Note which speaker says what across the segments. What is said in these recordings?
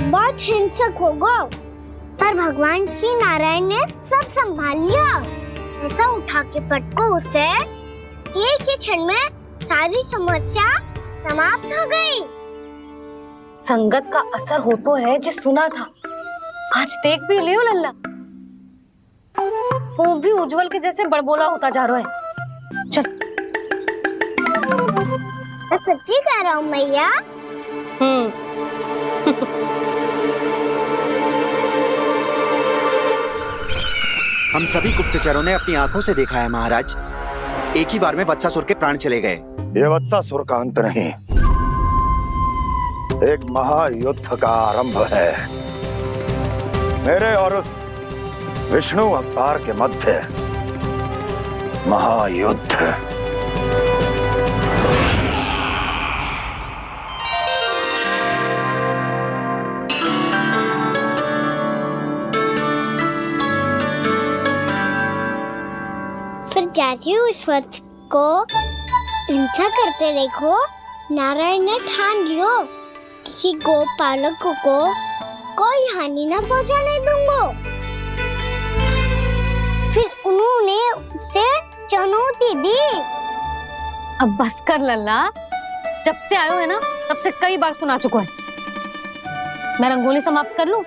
Speaker 1: बहुत हिंसक होगा, पर भगवान श्री नारायण ने सब संभाल लिया। ऐसा उठा के पटको उसे, एक ही क्षण में सारी समस्या समाप्त हो गई।
Speaker 2: संगत का असर हो तो है, जो सुना था आज देख भी लियो लल्ला। तू भी उज्जवल के जैसे बड़बोला होता जा रहा है। चल।
Speaker 1: मैं सच्ची कह रहा हूँ मैया।
Speaker 3: हम सभी गुप्तचरों ने अपनी आंखों से देखा है महाराज, एक ही बार में वत्सासुर के प्राण चले गए।
Speaker 4: ये वत्सासुर का अंत नहीं, एक महायुद्ध का आरंभ है। मेरे और उस विष्णु अवतार के मध्य महायुद्ध।
Speaker 1: फिर जैसे ही उस वत्स को हिंसा करते देखो, नारायण ने ठान लियो किसी गोपालक को कोई हानि न पहुंचाने दूंगा। फिर उन्होंने उसे चुनौती दी।
Speaker 2: अब बस कर लल्ला, जब से आयो है ना तब से कई बार सुना चुका है। मैं रंगोली समाप्त कर लूं,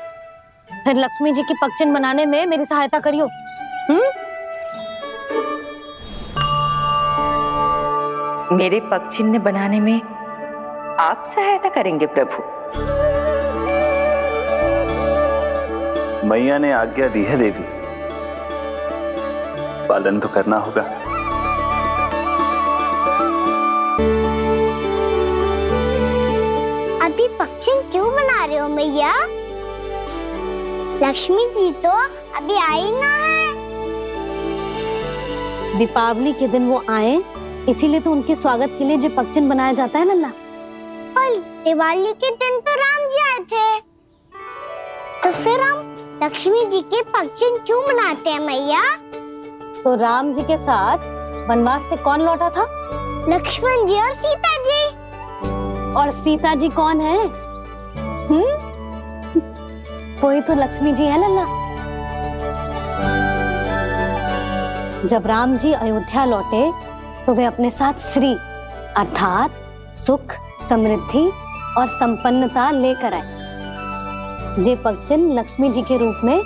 Speaker 2: फिर लक्ष्मी जी की पगचिन बनाने में मेरी सहायता करियो।
Speaker 5: मेरे पग चिन्ह बनाने में आप सहायता करेंगे प्रभु?
Speaker 6: मैया ने आज्ञा दी है देवी, पालन तो करना होगा।
Speaker 1: अभी पक्षिन क्यों बना रहे हो मैया? लक्ष्मी जी तो अभी आई ना है।
Speaker 2: दीपावली के दिन वो आए, इसीलिए तो उनके स्वागत के लिए जो पगचिन बनाया जाता है लल्ला।
Speaker 1: और दिवाली के दिन तो राम जी आए थे, तो फिर हम लक्ष्मी जी के पगचिन क्यों बनाते हैं मैया?
Speaker 2: तो राम जी के साथ वनवास से कौन लौटा था?
Speaker 1: लक्ष्मण जी और सीता जी।
Speaker 2: और सीता जी कौन है? कोई तो लक्ष्मी जी है लल्ला। जब राम जी अयोध्या लौटे तो वे अपने साथ श्री अर्थात सुख, समृद्धि और संपन्नता लेकर आए। जे पगचिन लक्ष्मी जी के रूप में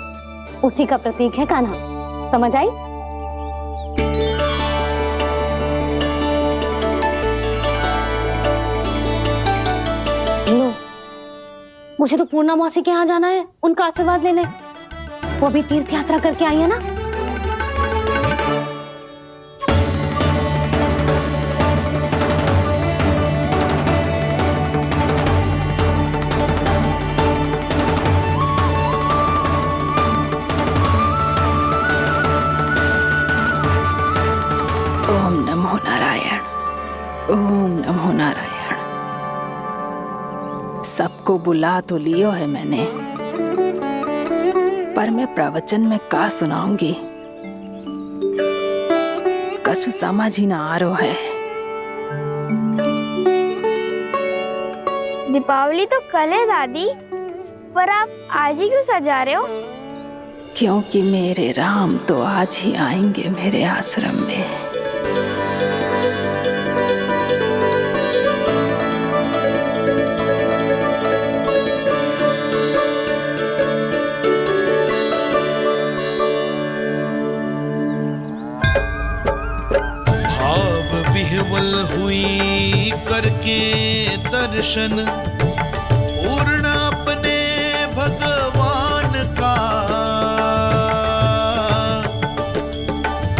Speaker 2: उसी का प्रतीक है कान्हा। समझ आई? लो, मुझे तो पूर्णा मौसी के यहाँ जाना है, उनका आशीर्वाद लेने। वो भी तीर्थ यात्रा करके आई है ना।
Speaker 5: ओम नमो नारायण, ओम नमो नारायण। सबको बुला तो लियो है मैंने, पर मैं प्रवचन में का सुनाऊंगी, कछु समझ ही ना आ रहा है।
Speaker 7: दीपावली तो कल है दादी, पर आप आज ही क्यों सजा रहे हो?
Speaker 5: क्योंकि मेरे राम तो आज ही आएंगे मेरे आश्रम में।
Speaker 8: हुई करके दर्शन पूर्ण अपने भगवान का,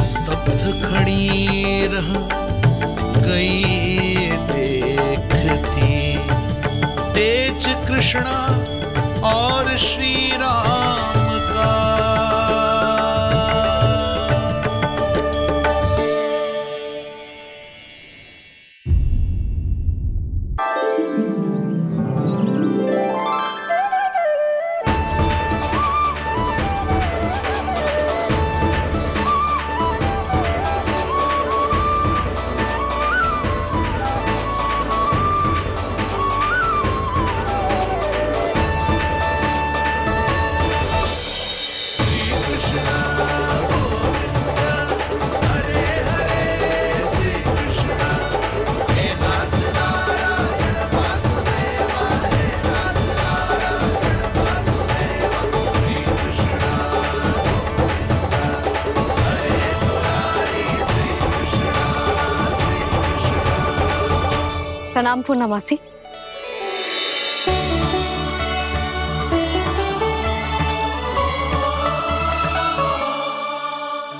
Speaker 8: स्तब्ध खड़ी रह गई देखती तेज कृष्णा और श्री राम का।
Speaker 2: प्रणाम पूर्णमासी।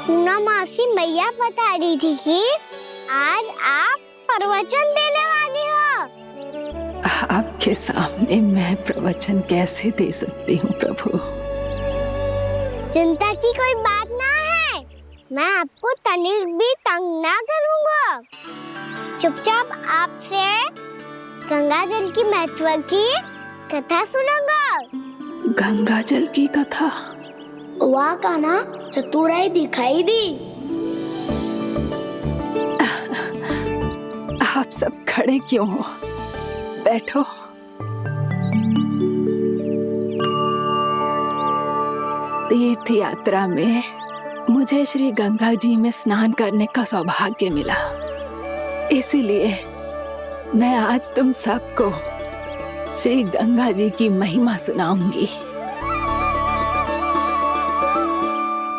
Speaker 1: पूर्णमासी मैया बता रही थी कि आज आप प्रवचन देने वाली हो।
Speaker 5: आपके सामने मैं प्रवचन कैसे दे सकती हूँ प्रभु?
Speaker 1: चिंता की कोई बात ना है, मैं आपको तनिक भी तंग ना करूँगा। चुपचाप आपसे गंगा जल की महत्व की कथा सुनूंगा।
Speaker 5: गंगा जल की कथा?
Speaker 1: वाह कान्हा, चतुराई दिखाई दी।
Speaker 5: आप सब खड़े क्यों हो? बैठो। तीर्थ यात्रा में मुझे श्री गंगा जी में स्नान करने का सौभाग्य मिला, इसीलिए मैं आज तुम सबको श्री गंगा जी की महिमा सुनाऊंगी।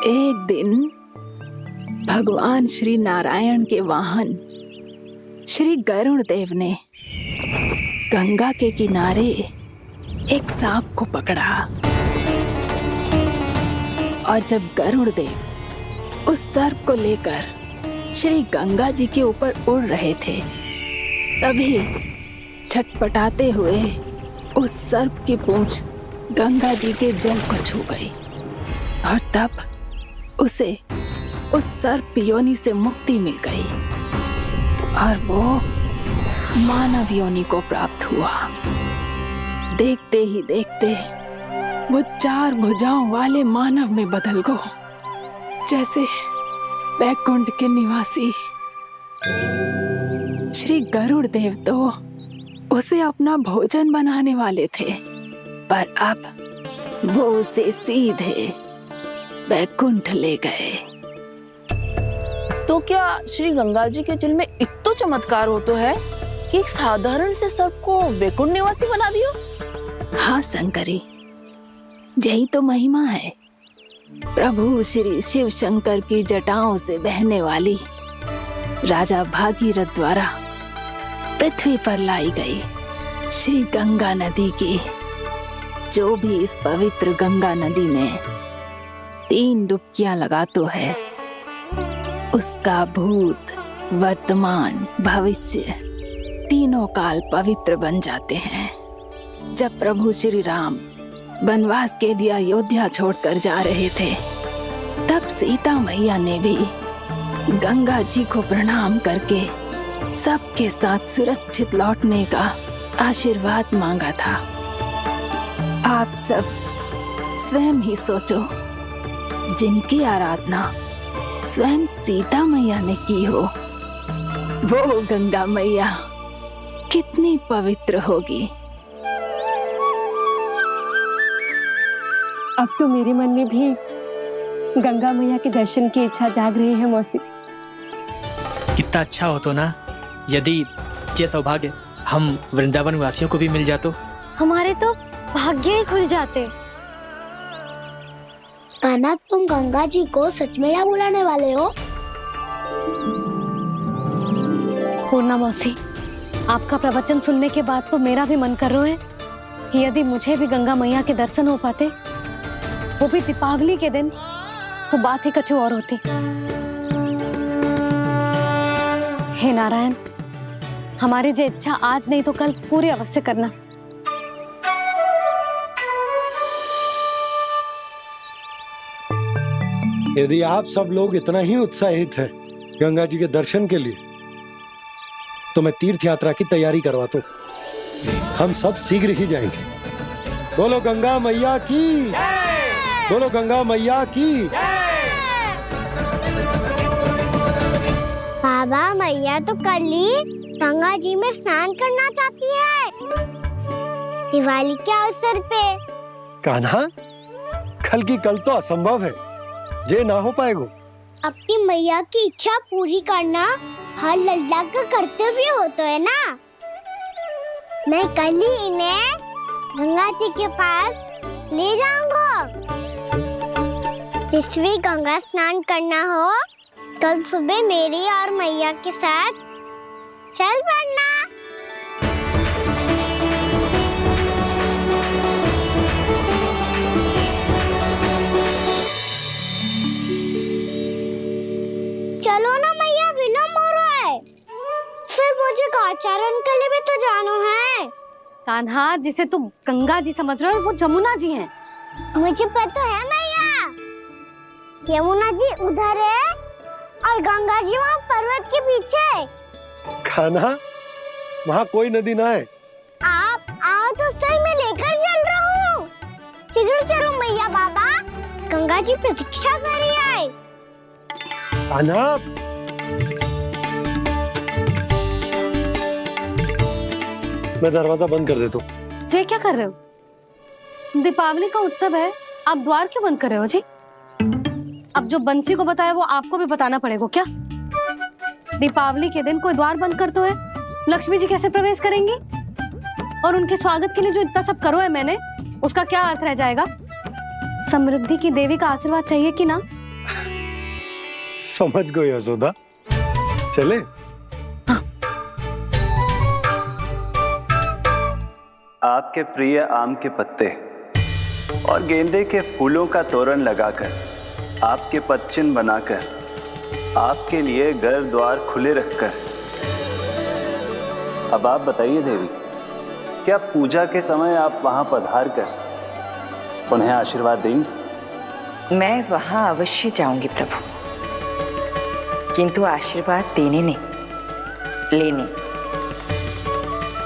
Speaker 5: एक दिन भगवान श्री नारायण के वाहन श्री गरुड़ देव ने गंगा के किनारे एक सांप को पकड़ा, और जब गरुड़ देव उस सर्प को लेकर श्री गंगा जी के ऊपर उड़ रहे थे, तभी छटपटाते हुए उस सर्प की पूंछ गंगा जी के जल को छू गई, और तब उसे उस सर्प योनि से मुक्ति मिल गई और वो मानव योनि को प्राप्त हुआ। देखते ही देखते वो 4 भुजाओं वाले मानव में बदल गो, जैसे बैकुंठ के निवासी। श्री गरुड़ देव तो उसे अपना भोजन बनाने वाले थे, पर अब वो उसे सीधे बैकुंठ ले गए।
Speaker 9: तो क्या श्री गंगा जी के जल में इतना चमत्कार हो तो है कि एक साधारण से सर्प को वैकुंठ निवासी बना दियो?
Speaker 5: हाँ शंकरी, यही तो महिमा है। प्रभु श्री शिव शंकर की जटाओं से बहने वाली राजा भागीरथ द्वारा पृथ्वी पर लाई गई श्री गंगा नदी की, जो भी इस पवित्र गंगा नदी में 3 डुबकियां लगातो है, उसका भूत, वर्तमान, भविष्य तीनों काल पवित्र बन जाते हैं। जब प्रभु श्री राम वनवास के लिए अयोध्या छोड़कर जा रहे थे, तब सीता मैया ने भी गंगा जी को प्रणाम करके सबके साथ सुरक्षित लौटने का आशीर्वाद मांगा था। आप सब स्वयं ही सोचो, जिनकी आराधना स्वयं सीता मैया ने की हो, वो गंगा मैया कितनी पवित्र होगी।
Speaker 2: अब तो मेरे मन में भी गंगा मैया के दर्शन की इच्छा जाग रही है मौसी।
Speaker 10: कितना अच्छा हो तो ना यदि ये सौभाग्य हम वृंदावन वासियों को भी मिल जातो।
Speaker 2: हमारे तो भाग्य ही खुल जाते।
Speaker 1: कान्हा, तुम गंगा जी को सच में यहाँ बुलाने वाले हो?
Speaker 2: पूर्णा मौसी, आपका प्रवचन सुनने के बाद तो मेरा भी मन कर रहा है कि यदि मुझे भी गंगा मैया के दर्शन हो पाते, वो भी दीपावली के दिन, तो बात ही कुछ और होती। हे नारायण, हमारी जो इच्छा आज नहीं तो कल पूरी अवश्य करना।
Speaker 11: यदि आप सब लोग इतना ही उत्साहित हैं गंगा जी के दर्शन के लिए, तो मैं तीर्थ यात्रा की तैयारी करवाता हूँ। हम सब शीघ्र ही जाएंगे। बोलो गंगा मैया की, बोलो गंगा मैया की।
Speaker 1: बाबा, मैया तो कल ही गंगा जी में स्नान करना चाहती है, दिवाली के अवसर पे।
Speaker 11: कान्हा, कल की कल तो असंभव है, जे ना हो पाएगा।
Speaker 1: अपनी मैया की इच्छा पूरी करना हर लल्ला का कर्तव्य होता है ना। मैं कल ही इन्हें गंगा जी के पास ले जाऊंगा। जिस भी गंगा स्नान करना हो, कल सुबह मेरी और मैया के साथ चल पड़ना।
Speaker 2: कान्हा, जिसे तू गंगा जी समझ रहे हो वो जमुना जी हैं।
Speaker 1: मुझे पता है मैया, यमुना जी उधर है और गंगा जी वहाँ पर्वत के पीछे।
Speaker 11: कान्हा, वहाँ कोई नदी ना है।
Speaker 1: आप आओ तो सही, मैं लेकर चल रहा हूँ। शीघ्र चलो मैया बाबा, गंगा जी प्रतीक्षा कर रही है।
Speaker 11: कान्हा, मैं दरवाजा बंद कर देता हूँ।
Speaker 2: ये क्या कर रहे हो? दीपावली का उत्सव है, आप द्वार क्यों बंद कर रहे हो जी? अब जो बंसी को बताया वो आपको भी बताना पड़ेगा क्या? दीपावली के दिन कोई द्वार बंद कर तो है, लक्ष्मी जी कैसे प्रवेश करेंगी? और उनके स्वागत के लिए जो इतना सब करो है मैंने, उसका क्या अर्थ रह जाएगा? समृद्धि की देवी का आशीर्वाद चाहिए कि ना?
Speaker 11: समझ गई यशोदा, चले?
Speaker 6: आपके प्रिय आम के पत्ते और गेंदे के फूलों का तोरण लगाकर, आपके पदचिन्ह बनाकर, आपके लिए घर द्वार खुले रखकर, अब आप बताइए देवी, क्या पूजा के समय आप वहां पधार कर उन्हें आशीर्वाद देंगी?
Speaker 12: मैं वहां अवश्य जाऊंगी प्रभु, किंतु आशीर्वाद देने नहीं, लेने,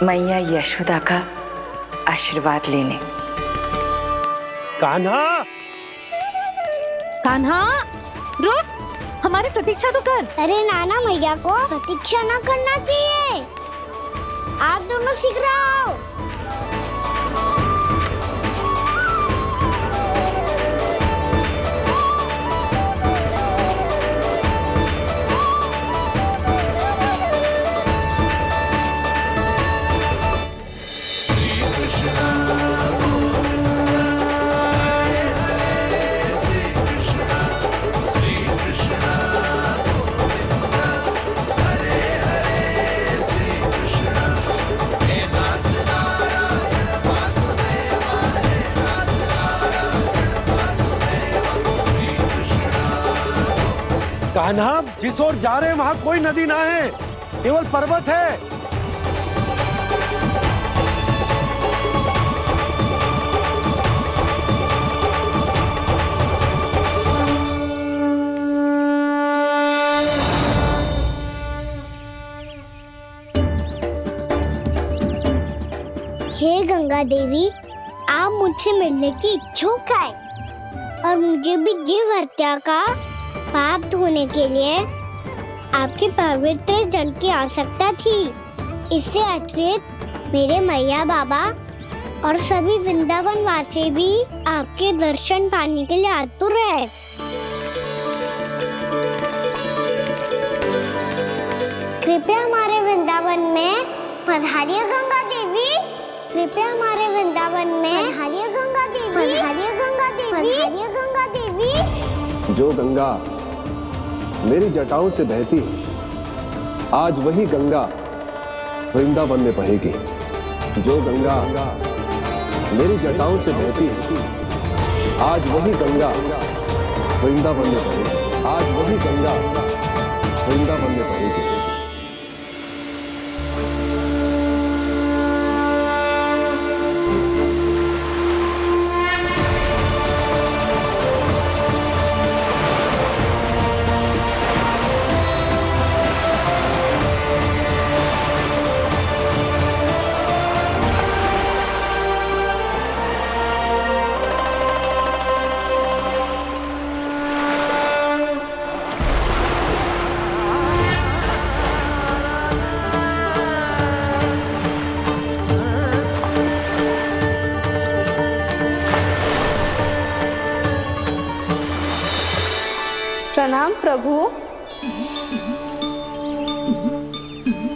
Speaker 12: मैया यशोदा का आशीर्वाद लेने।
Speaker 11: कान्हा,
Speaker 2: कान्हा रुक, हमारी प्रतीक्षा तो कर।
Speaker 1: अरे नाना, मैया को प्रतीक्षा ना करना चाहिए, आप दोनों शीघ्र आओ।
Speaker 11: कान्हा, जिस ओर जा रहे हैं वहाँ कोई नदी ना है, केवल पर्वत है।
Speaker 1: हे गंगा देवी, आप मुझसे मिलने की इच्छुक है और मुझे भी जीव हत्या का पाप धोने के लिए आपके पवित्र जल की आवश्यकता थी। इससे अतिरिक्त मेरे मैया बाबा और सभी वृंदावन वासी भी आपके दर्शन पाने के लिए आतुर है। कृपया हमारे वृंदावन में पधारिए गंगा देवी, कृपया हमारे वृंदावन में पधारिए गंगा देवी, पधारिए गंगा देवी, पधारिए गंगा देवी।
Speaker 13: जो गंगा मेरी जटाओं से बहती है, आज वही गंगा वृंदावन में बहेगी। जो गंगा मेरी जटाओं से बहती है, आज वही गंगा वृंदावन में बहेगी। आज वही गंगा वृंदावन में बहेगी।
Speaker 7: प्रणाम प्रभु,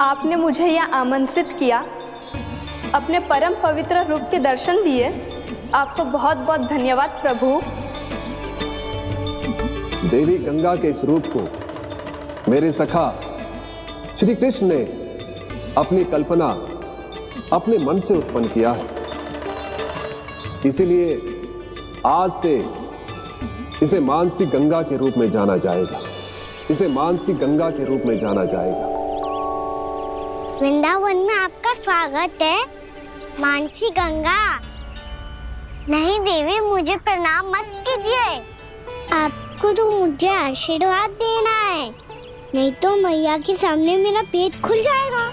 Speaker 7: आपने मुझे यहाँ आमंत्रित किया, अपने परम पवित्र रूप के दर्शन दिए, आपको बहुत बहुत धन्यवाद प्रभु।
Speaker 13: देवी गंगा के इस रूप को मेरे सखा श्री कृष्ण ने अपनी कल्पना अपने मन से उत्पन्न किया है। इसीलिए आज से इसे मानसी गंगा के रूप में जाना जाएगा। इसे मानसी गंगा के रूप में जाना जाएगा।
Speaker 1: वृंदावन में आपका स्वागत है मानसी गंगा। नहीं देवी, मुझे प्रणाम मत कीजिए। आपको तो मुझे आशीर्वाद देना है, नहीं तो मैया के सामने मेरा पेट खुल जाएगा।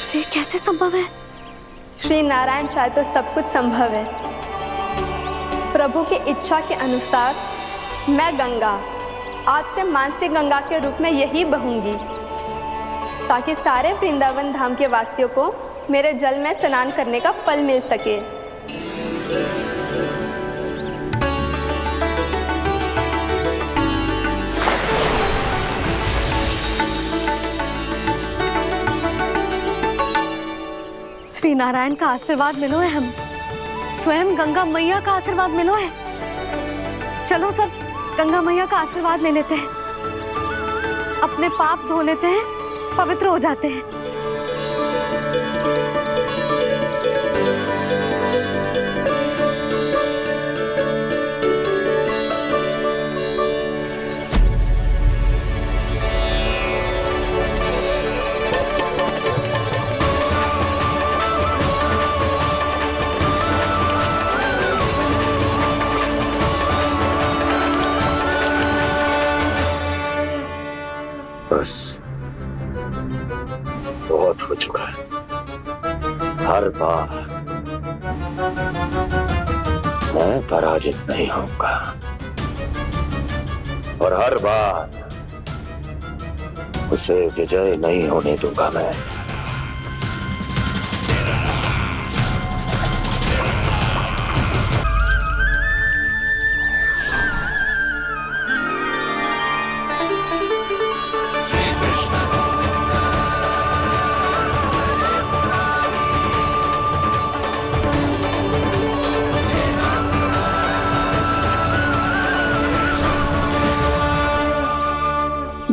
Speaker 2: ये कैसे संभव है?
Speaker 7: श्री नारायण चाहे तो सब कुछ संभव है। प्रभु की इच्छा के अनुसार मैं गंगा आज से मानसी गंगा के रूप में यही बहूंगी, ताकि सारे वृंदावन धाम के वासियों को मेरे जल में स्नान करने का फल मिल सके।
Speaker 2: श्री नारायण का आशीर्वाद मिलो है, हम स्वयं गंगा मैया का आशीर्वाद मिलो है। चलो सब गंगा मैया का आशीर्वाद ले लेते हैं, अपने पाप धो लेते हैं, पवित्र हो जाते हैं।
Speaker 4: बस बहुत हो चुका है। हर बार मैं पराजित नहीं होऊंगा और हर बार उसे विजय नहीं होने दूंगा मैं।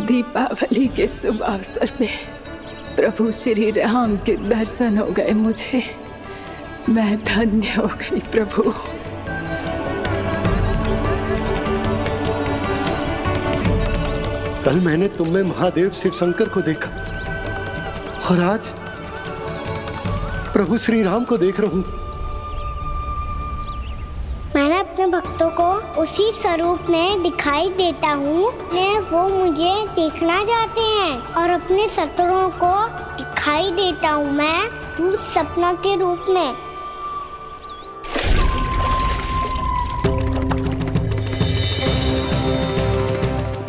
Speaker 5: दीपावली के शुभ अवसर में प्रभु श्री राम के दर्शन हो गए मुझे। मैं धन्य हो गई प्रभु।
Speaker 11: कल मैंने तुम में महादेव शिव शंकर को देखा और आज प्रभु श्री राम को देख रहा हूं।
Speaker 1: मैंने अपने भक्तों को उसी स्वरूप में दिखाई देता हूँ, वो मुझे देखना चाहते हैं और अपने शत्रुओं को दिखाई देता हूँ मैं भूत सपना के रूप में।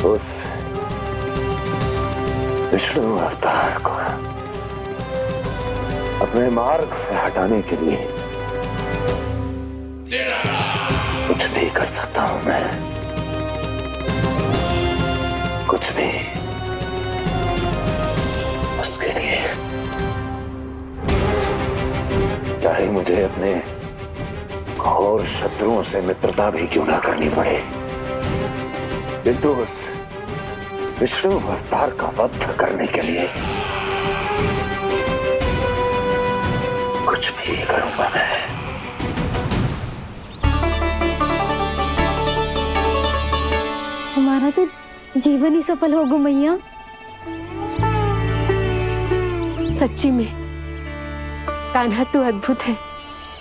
Speaker 4: उस विष्णु अवतार को अपने मार्ग से हटाने के लिए कुछ भी कर सकता हूं मैं, कुछ भी। उसके लिए चाहे मुझे अपने घोर शत्रुओं से मित्रता भी क्यों ना करनी पड़े, किंतु उस विष्णु अवतार का वध करने के लिए कुछ भी करूंगा मैं।
Speaker 2: हमारा तो जीवन ही सफल होगा मैया।
Speaker 9: सच्ची में कान्हा तू अद्भुत है।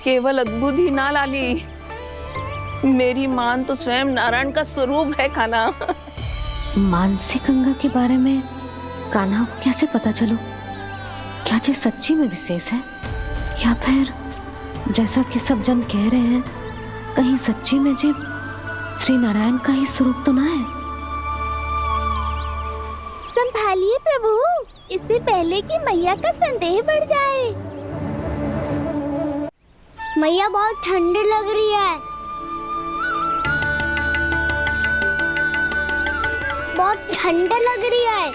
Speaker 9: केवल अद्भुत ही ना लाली, मेरी मान तो स्वयं नारायण का स्वरूप है कान्हा।
Speaker 2: मानसी गंगा के बारे में कान्हा को कैसे पता चलो? क्या ये सच्ची में विशेष है या फिर जैसा कि सब जन कह रहे हैं, कहीं सच्ची में जी श्री नारायण का ही स्वरूप तो ना है?
Speaker 1: संभालिए प्रभु, इससे पहले कि मैया का संदेह बढ़ जाए। मैया बहुत ठंडी लग रही है, बहुत ठंडा लग रही है।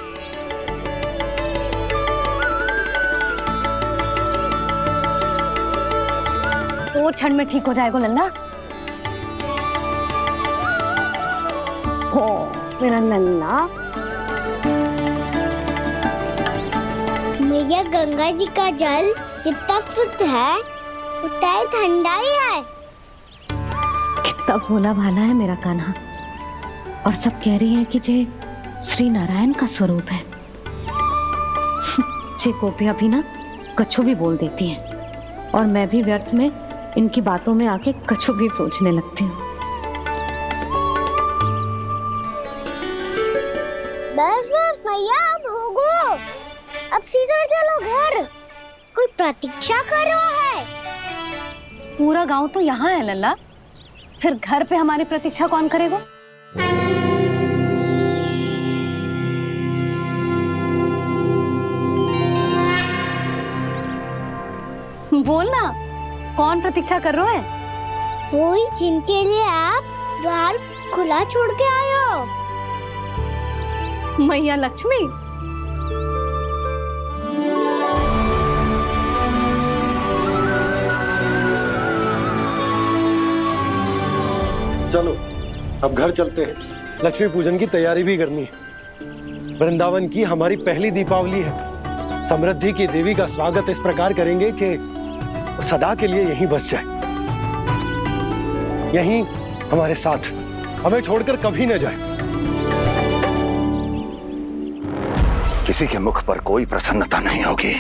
Speaker 2: 2 क्षण में ठीक हो जाएगा लल्ला। हो मेरा लल्ला।
Speaker 1: मैया गंगा जी का जल जितना शुद्ध है उतना ही ठंडा ही है।
Speaker 2: कितना भोला भाला है मेरा कान्हा। और सब कह रही हैं कि जे श्री नारायण का स्वरूप है। जे गोपियां भी ना कछु भी बोल देती हैं और मैं भी व्यर्थ में इनकी बातों में आके कछु भी सोचने लगती हूँ।
Speaker 1: बस बस मैया अब होगो, अब सीधा चलो घर। कोई प्रतीक्षा कर रहा है।
Speaker 2: पूरा गांव तो यहाँ है लल्ला, फिर घर पे हमारी प्रतीक्षा कौन करेगा? बोलना, कौन प्रतीक्षा कर रहा है?
Speaker 1: वही जिनके लिए आप द्वार खुला छोड़ के आए हो।
Speaker 2: मैया लक्ष्मी।
Speaker 11: चलो अब घर चलते हैं, लक्ष्मी पूजन की तैयारी भी करनी है। वृंदावन की हमारी पहली दीपावली है। समृद्धि की देवी का स्वागत इस प्रकार करेंगे कि सदा के लिए यहीं बस जाए, यहीं हमारे साथ, हमें छोड़कर कभी न जाए।
Speaker 4: किसी के मुख पर कोई प्रसन्नता नहीं होगी,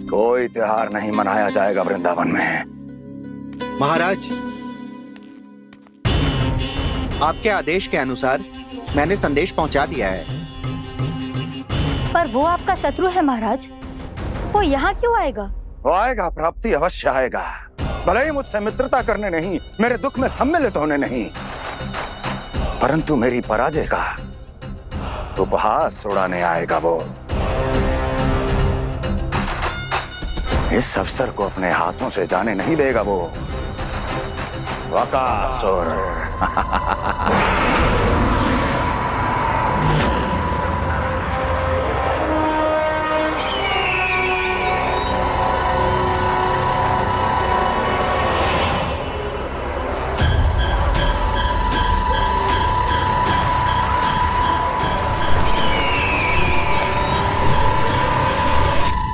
Speaker 4: कोई त्योहार नहीं मनाया जाएगा वृंदावन में।
Speaker 3: महाराज, आपके आदेश के अनुसार मैंने संदेश पहुंचा दिया है।
Speaker 2: पर वो आपका शत्रु है महाराज, वो यहाँ क्यों आएगा?
Speaker 4: वो आएगा, प्राप्ति अवश्य आएगा। भले ही मुझसे मित्रता करने नहीं, मेरे दुख में सम्मिलित होने नहीं, परंतु मेरी पराजय का उपहास उड़ाने आएगा वो। इस अवसर को अपने हाथों से जाने नहीं देगा वो। वकासुर।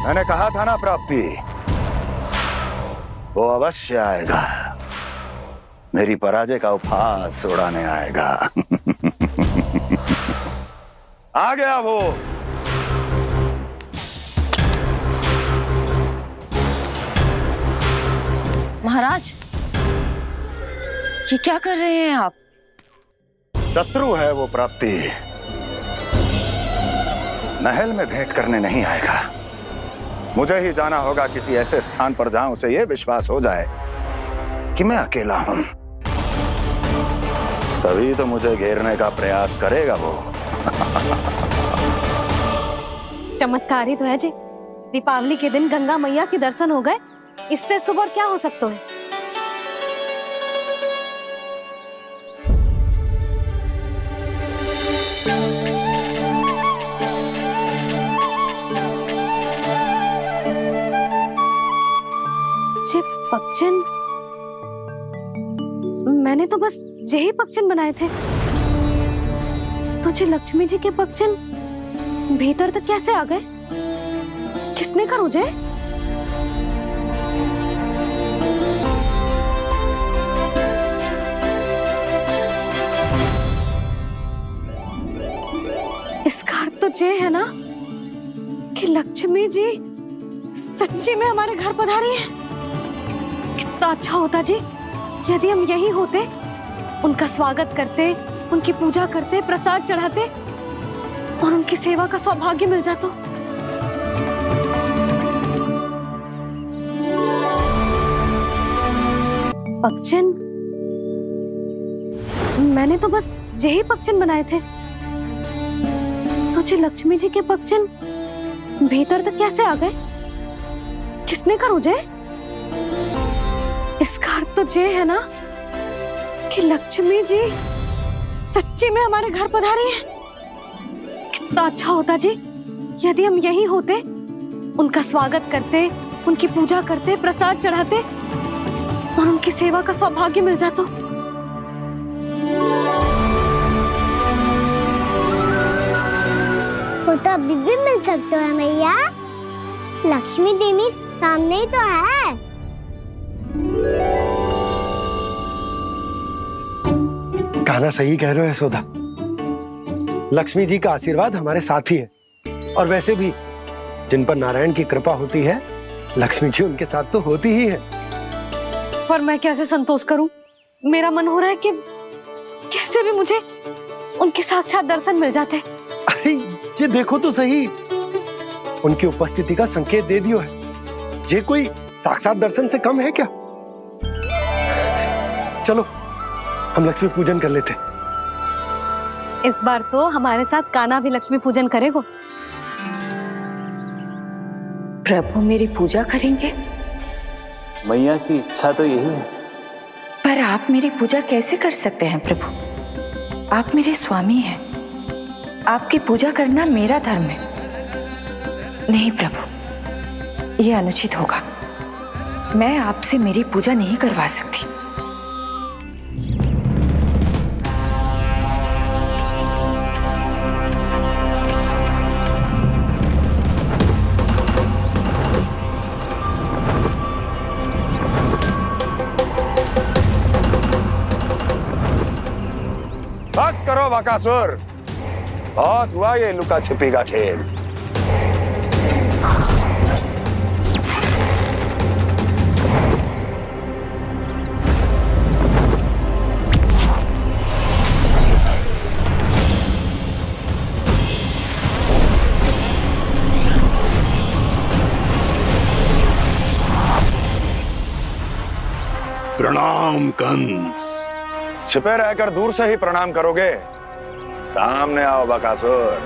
Speaker 4: मैंने कहा था ना प्राप्ति, वो अवश्य आएगा, मेरी पराजय का उपहास उड़ाने आएगा। आ गया वो।
Speaker 12: महाराज, ये क्या कर रहे हैं आप?
Speaker 4: शत्रु है वो प्राप्ति, महल में भेंट करने नहीं आएगा। मुझे ही जाना होगा किसी ऐसे स्थान पर जहां उसे यह विश्वास हो जाए कि मैं अकेला हूं, तभी तो मुझे घेरने का प्रयास करेगा वो।
Speaker 2: चमत्कारी तो है जी, दीपावली के दिन गंगा मैया के दर्शन हो गए, इससे शुभ और क्या हो सकता है? पक्षन, मैंने तो बस यही पक्षन बनाए थे। तुझे लक्ष्मी जी के पक्षन भीतर तक कैसे आ गए? किसने करो जे? इसका अर्थ तो ये है ना कि लक्ष्मी जी सच्ची में हमारे घर पधारी है। कितना अच्छा होता जी यदि हम यहीं होते, उनका स्वागत करते, उनकी पूजा करते, प्रसाद चढ़ाते और उनकी सेवा का सौभाग्य मिल जाता। पक्षन, मैंने तो बस यही पक्षन बनाए थे। तुझे लक्ष्मी जी के पक्षन भीतर तक कैसे आ गए? किसने करो जे? इसका अर्थ तो ये है ना कि लक्ष्मी जी सच्ची में हमारे घर पधारी है। कितना अच्छा होता जी यदि हम यहीं होते, उनका स्वागत करते, उनकी पूजा करते, प्रसाद चढ़ाते और उनकी सेवा का सौभाग्य मिल जाता।
Speaker 1: वो तो अभी भी मिल सकते हैं मैया, लक्ष्मी देवी सामने ही तो है।
Speaker 11: कान्हा सही कह रहे हो यशोदा, लक्ष्मी जी का आशीर्वाद हमारे साथ ही है। और वैसे भी जिन पर नारायण की कृपा होती है, लक्ष्मी जी उनके साथ तो होती ही है।
Speaker 2: पर मैं कैसे संतोष करूं? मेरा मन हो रहा है कि कैसे भी मुझे उनके साक्षात दर्शन मिल जाते।
Speaker 11: अरे ये देखो तो सही, उनकी उपस्थिति का संकेत दे दियो है। ये कोई साक्षात दर्शन से कम है क्या? चलो हम लक्ष्मी पूजन कर लेते।
Speaker 2: इस बार तो हमारे साथ कान्हा भी लक्ष्मी पूजन करेगा।
Speaker 12: प्रभु मेरी पूजा करेंगे?
Speaker 6: मैया की इच्छा तो यही है।
Speaker 12: पर आप मेरी पूजा कैसे कर सकते हैं प्रभु? आप मेरे स्वामी हैं, आपकी पूजा करना मेरा धर्म है। नहीं प्रभु, यह अनुचित होगा। मैं आपसे मेरी पूजा नहीं करवा सकती।
Speaker 4: बस करो बकासुर, बहुत हुआ ये लुका छिपी का खेल।
Speaker 8: प्रणाम कंस।
Speaker 4: छिपे रहकर दूर से ही प्रणाम करोगे? सामने आओ बकासुर।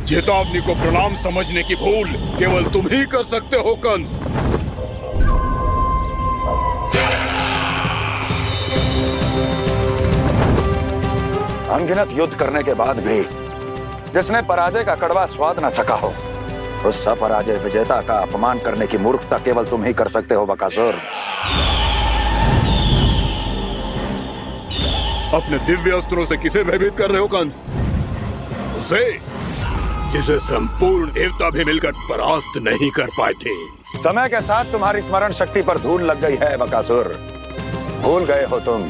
Speaker 8: चेतावनी को प्रणाम समझने की भूल केवल तुम ही कर सकते हो कंस।
Speaker 4: अनगिनत युद्ध करने के बाद भी जिसने पराजय का कड़वा स्वाद न चखा हो, उस अपराजय विजेता का अपमान करने की मूर्खता केवल तुम ही कर सकते हो बकासुर।
Speaker 8: अपने दिव्य अस्त्रों से किसे भयभीत कर रहे हो कंस? उसे जिसे संपूर्ण देवता भी मिलकर परास्त नहीं कर पाए थे।
Speaker 4: समय के साथ तुम्हारी स्मरण शक्ति पर धूल लग गई है बकासुर। भूल गए हो तुम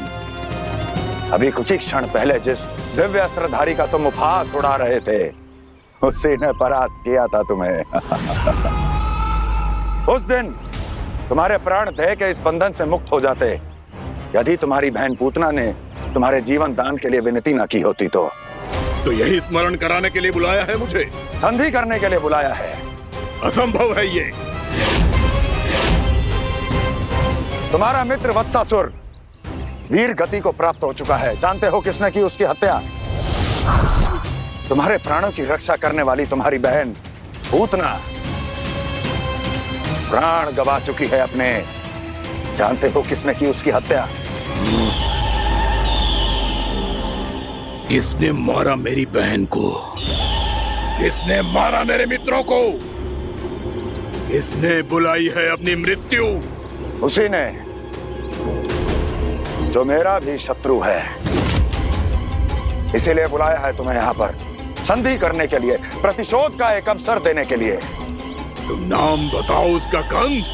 Speaker 4: अभी कुछ ही क्षण पहले जिस दिव्य अस्त्रधारी का तुम उपहास उड़ा रहे थे, उसी ने परास्त किया था तुम्हें। उस दिन तुम्हारे प्राण देह के इस बंधन से मुक्त हो जाते यदि तुम्हारी बहन पूतना ने तुम्हारे जीवन दान के लिए विनती न की होती तो
Speaker 8: यही स्मरण कराने के लिए बुलाया है मुझे?
Speaker 4: संधि करने के लिए बुलाया है।
Speaker 8: असंभव है ये।
Speaker 4: तुम्हारा मित्र वत्सासुर वीर गति को प्राप्त हो चुका है। जानते हो किसने की उसकी हत्या? तुम्हारे प्राणों की रक्षा करने वाली तुम्हारी बहन पूतना प्राण गवा चुकी है अपने। जानते हो किसने की उसकी हत्या?
Speaker 8: किसने मारा मेरी बहन को? किसने मारा मेरे मित्रों को? किसने बुलाई है अपनी मृत्यु?
Speaker 4: उसी ने जो मेरा भी शत्रु है। इसीलिए बुलाया है तुम्हें यहाँ पर संधि करने के लिए, प्रतिशोध का एक अवसर देने के लिए।
Speaker 8: तुम नाम बताओ उसका कंस।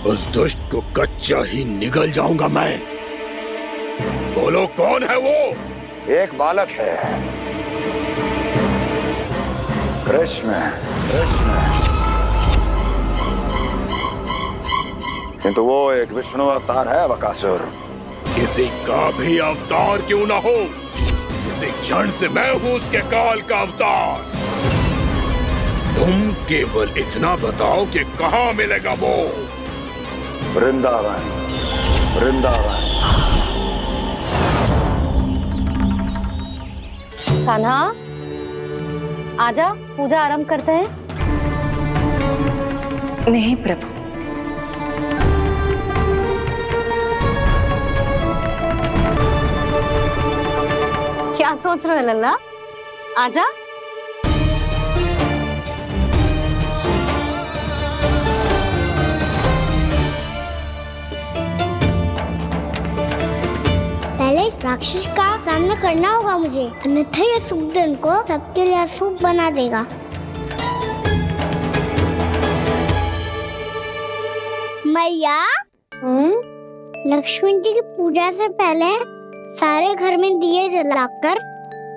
Speaker 8: उस दुष्ट को कच्चा ही निगल जाऊंगा मैं। बोलो कौन है वो?
Speaker 4: एक बालक है, कृष्ण। किंतु वो एक विष्णु अवतार है बकासुर।
Speaker 8: किसी का भी अवतार क्यों ना हो, इसी क्षण से मैं हूं उसके काल का अवतार। तुम केवल इतना बताओ कि कहां मिलेगा वो?
Speaker 4: वृंदावन। वृंदावन।
Speaker 2: कान्हा आजा, पूजा आरंभ करते हैं।
Speaker 12: नहीं प्रभु,
Speaker 2: क्या सोच रहे हो लल्ला? आजा।
Speaker 1: पहले इस राक्षस का सामना करना होगा मुझे, अन्यथा ये सुखदन को सबके लिए अशुभ बना देगा। मैया, लक्ष्मी जी की पूजा से पहले सारे घर में दिए जलाकर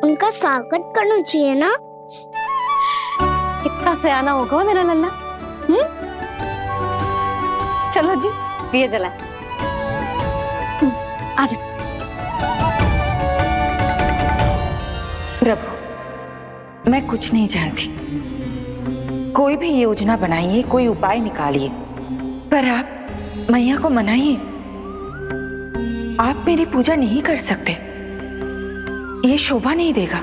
Speaker 1: उनका स्वागत करना चाहिए ना?
Speaker 2: कितना सयाना होगा मेरा लल्ला। चलो जी, दिए जलाए। आजा।
Speaker 12: प्रभु, मैं कुछ नहीं जानती। कोई भी योजना बनाइए, कोई उपाय निकालिए, पर आप मैया को मनाइए। आप मेरी पूजा नहीं कर सकते, ये शोभा नहीं देगा।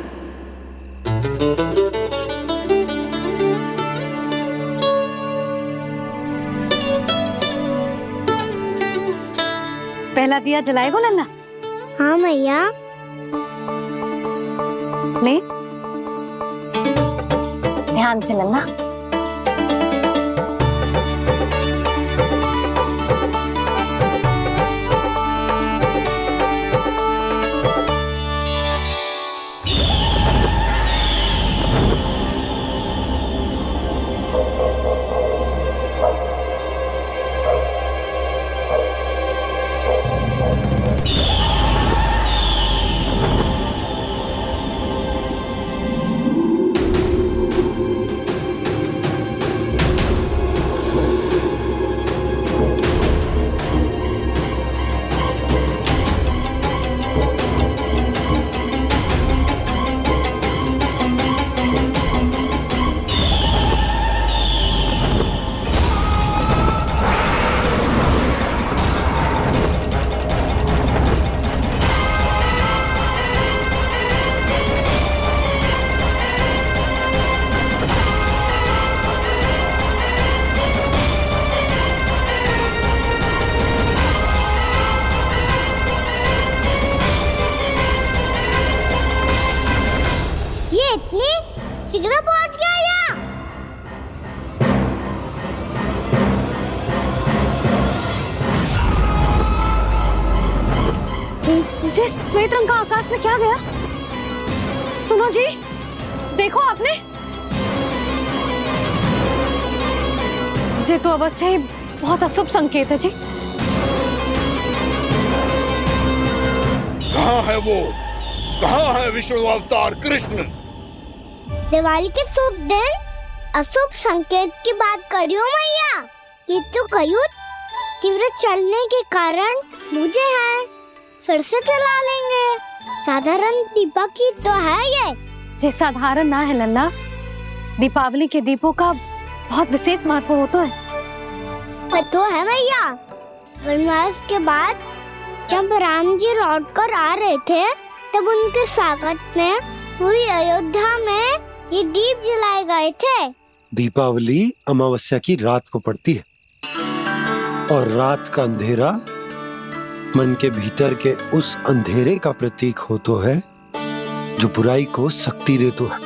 Speaker 2: पहला दिया जलाएगो लल्ला?
Speaker 1: हाँ मैया।
Speaker 2: ले, ध्यान से लल्ला।
Speaker 1: शीघ्र पहुंच गया यहाँ।
Speaker 2: जे श्वेत रंग का आकाश में क्या गया? सुनो जी, देखो आपने, जे तो अवश्य ही बहुत अशुभ संकेत है जी।
Speaker 8: कहाँ है वो? कहाँ है विष्णु अवतार कृष्ण?
Speaker 1: दिवाली के शुभ दिन अशुभ संकेत की बात कर रही हूँ मैया। ये तो कयूत तीव्र चलने के कारण मुझे है, फिर से चला लेंगे। साधारण दीपक ही तो है ये
Speaker 2: साधारण ना है लल्ला, दीपावली के दीपों का बहुत विशेष महत्व होता है।
Speaker 1: तो है मैया, वनवास के बाद जब राम जी लौट कर आ रहे थे तब उनके स्वागत में पूरी अयोध्या में ये दीप जलाए गए थे।
Speaker 11: दीपावली अमावस्या की रात को पड़ती है और रात का अंधेरा मन के भीतर के उस अंधेरे का प्रतीक होता है जो बुराई को शक्ति देता है।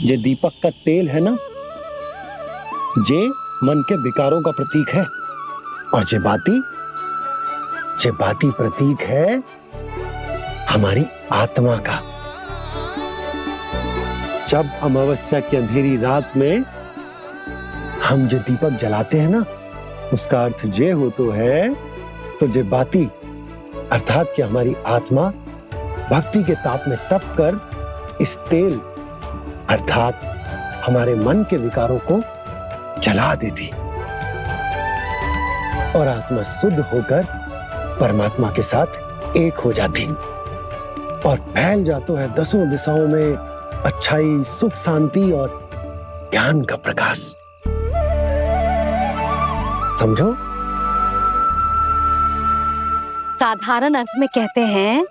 Speaker 14: ये दीपक का तेल है ना, जे मन के विकारों का प्रतीक है, और जे बाती प्रतीक है हमारी आत्मा का।
Speaker 11: जब अमावस्या की अंधेरी रात में हम जो दीपक जलाते हैं ना, उसका अर्थ ये हो तो है, तो जे बाती अर्थात कि हमारी आत्मा भक्ति के ताप में तप कर इस तेल अर्थात हमारे मन के विकारों को जला देती और आत्मा शुद्ध होकर परमात्मा के साथ एक हो जाती और फैल जाता है दसों दिशाओं में अच्छाई, सुख, शांति और ज्ञान का प्रकाश। समझो?
Speaker 2: साधारण अर्थ में कहते हैं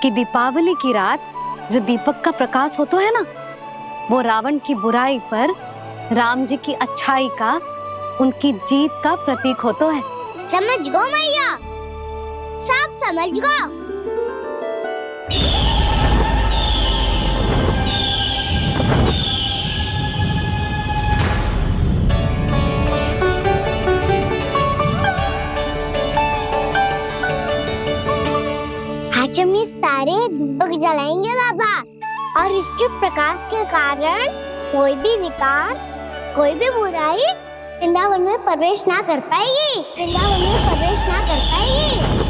Speaker 2: कि दीपावली की रात जो दीपक का प्रकाश होता है ना, वो रावण की बुराई पर राम जी की अच्छाई का उनकी जीत का प्रतीक हो तो है।
Speaker 1: समझ गो मैया, सब समझ गो। आज हम ये सारे दीपक जलाएंगे बाबा, और इसके प्रकाश के कारण कोई भी विकार, कोई भी बुराई वृंदावन में प्रवेश ना कर पाएगी, वृंदावन में प्रवेश ना कर पाएगी।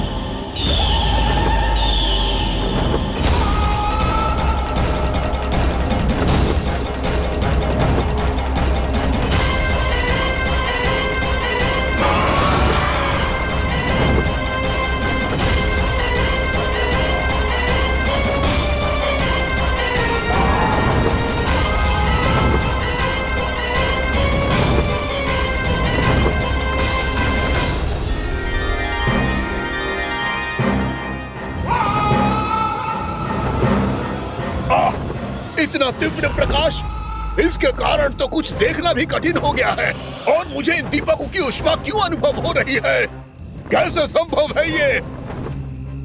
Speaker 8: इतना तीव्र प्रकाश, इसके कारण तो कुछ देखना भी कठिन हो गया है। और मुझे इन दीपकों की ऊष्मा क्यों अनुभव हो रही है? कैसे संभव है ये?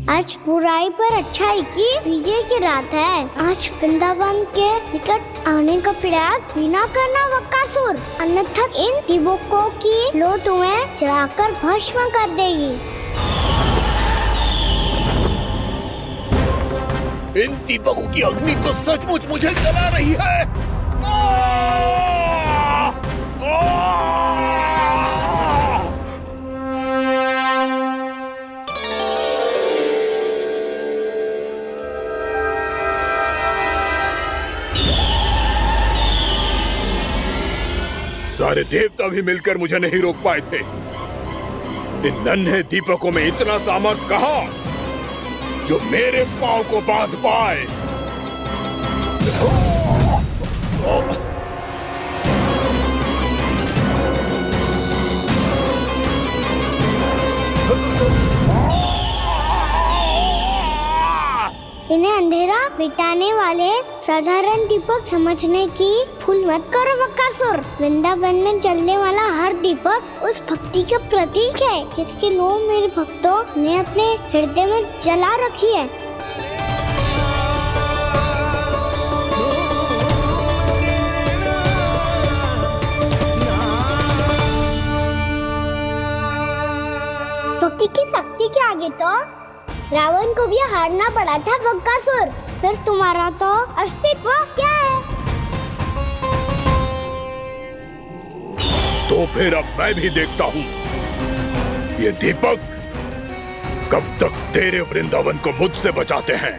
Speaker 1: आज बुराई पर अच्छाई की विजय की रात है। आज वृंदावन के निकट आने का प्रयास भी ना करना बकासुर, अन्यथा इन दीपकों की लो तुम्हें जलाकर भस्म कर देगी।
Speaker 8: इन दीपकों की अग्नि तो सचमुच मुझे जला रही है। सारे देवता भी मिलकर मुझे नहीं रोक पाए थे। इन नन्हे दीपकों में इतना सामर्थ्य कहां जो मेरे पांव को बांध पाए।
Speaker 1: इन्हें अंधेरा मिटाने वाले साधारण दीपक समझने की भूल मत करो बकासुर। वृंदावन में जलने वाला हर दीपक उस भक्ति का प्रतीक है जिसकी लो मेरे भक्तों ने अपने हृदय में जला रखी है। भक्ति की शक्ति के आगे तो रावण को भी हारना पड़ा था बकासुर। फिर तुम्हारा तो अस्तित्व क्या है?
Speaker 8: तो फिर अब मैं भी देखता हूँ ये दीपक कब तक तेरे वृंदावन को मुझसे बचाते हैं।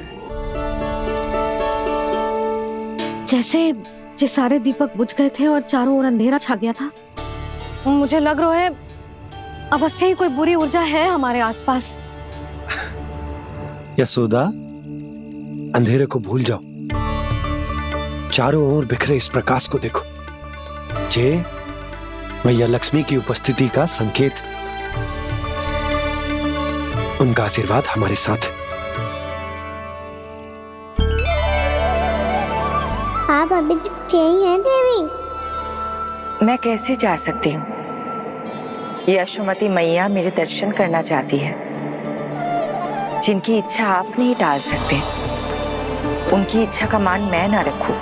Speaker 2: जैसे ये सारे दीपक बुझ गए थे और चारों ओर अंधेरा छा गया था, मुझे लग रहा है अवश्य ही कोई बुरी ऊर्जा है हमारे आसपास।
Speaker 11: यशोदा, अंधेरे को भूल जाओ, चारों ओर बिखरे इस प्रकाश को देखो। जे मैया लक्ष्मी की उपस्थिति का संकेत, उनका आशीर्वाद हमारे साथ।
Speaker 1: आप अभी तक यही हैं देवी?
Speaker 12: मैं कैसे जा सकती हूँ? यशोमती मैया मेरे दर्शन करना चाहती है। जिनकी इच्छा आप नहीं टाल सकते, उनकी इच्छा का मान मैं ना रखूं,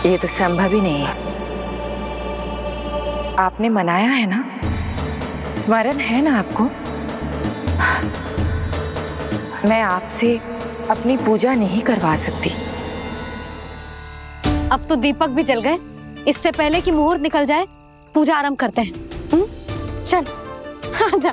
Speaker 12: ये तो संभव ही नहीं है। आपने मनाया है ना, स्मरण है ना आपको? मैं आपसे अपनी पूजा नहीं करवा सकती।
Speaker 2: अब तो दीपक भी जल गए, इससे पहले कि मुहूर्त निकल जाए पूजा आरंभ करते हैं। चल आजा।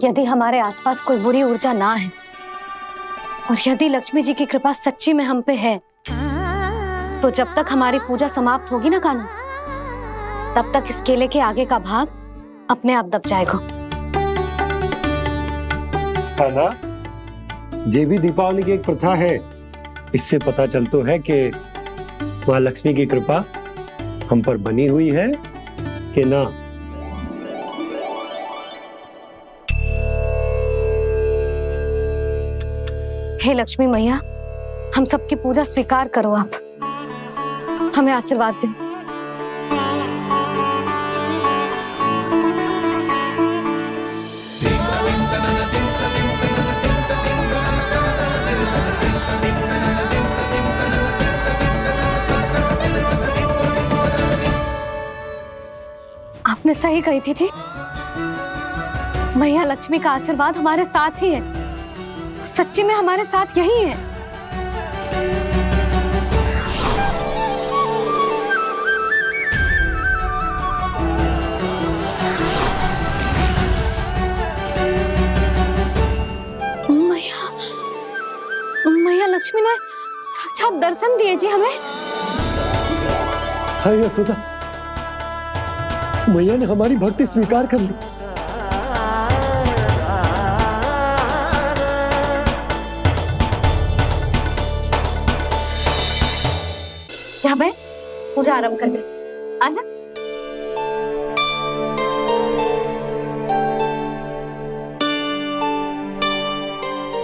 Speaker 2: यदि हमारे आसपास कोई बुरी ऊर्जा ना है और यदि लक्ष्मी जी की कृपा सच्ची में हम पे है, तो जब तक हमारी पूजा समाप्त होगी ना कान्हा, तब तक इस केले के आगे का भाग अपने आप दब जाएगा।
Speaker 14: कान्हा, ये भी दीपावली की एक प्रथा है। इससे पता चलता है कि माँ लक्ष्मी की कृपा हम पर बनी हुई है कि ना?
Speaker 2: हे लक्ष्मी मैया, हम सबकी पूजा स्वीकार करो, आप हमें आशीर्वाद दो। आपने सही कही थी जी, मैया लक्ष्मी का आशीर्वाद हमारे साथ ही है, सच्ची में हमारे साथ यही है। मैया लक्ष्मी ने साक्षात दर्शन दिए जी हमें।
Speaker 14: हाय यशोदा, मैया ने हमारी भक्ति स्वीकार कर ली।
Speaker 2: यहाँ बैठ, पूजा आरंभ कर दे। आजा।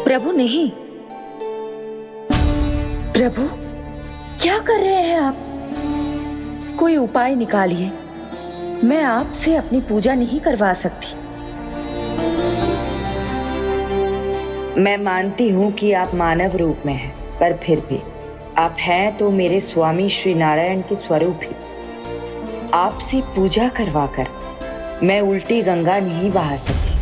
Speaker 12: प्रभु नहीं, प्रभु क्या कर रहे हैं आप? कोई उपाय निकालिए, मैं आपसे अपनी पूजा नहीं करवा सकती। मैं मानती हूँ कि आप मानव रूप में हैं, पर फिर भी आप हैं तो मेरे स्वामी श्री नारायण के स्वरूप ही। आपसे पूजा करवाकर मैं उल्टी गंगा नहीं बहा सकती।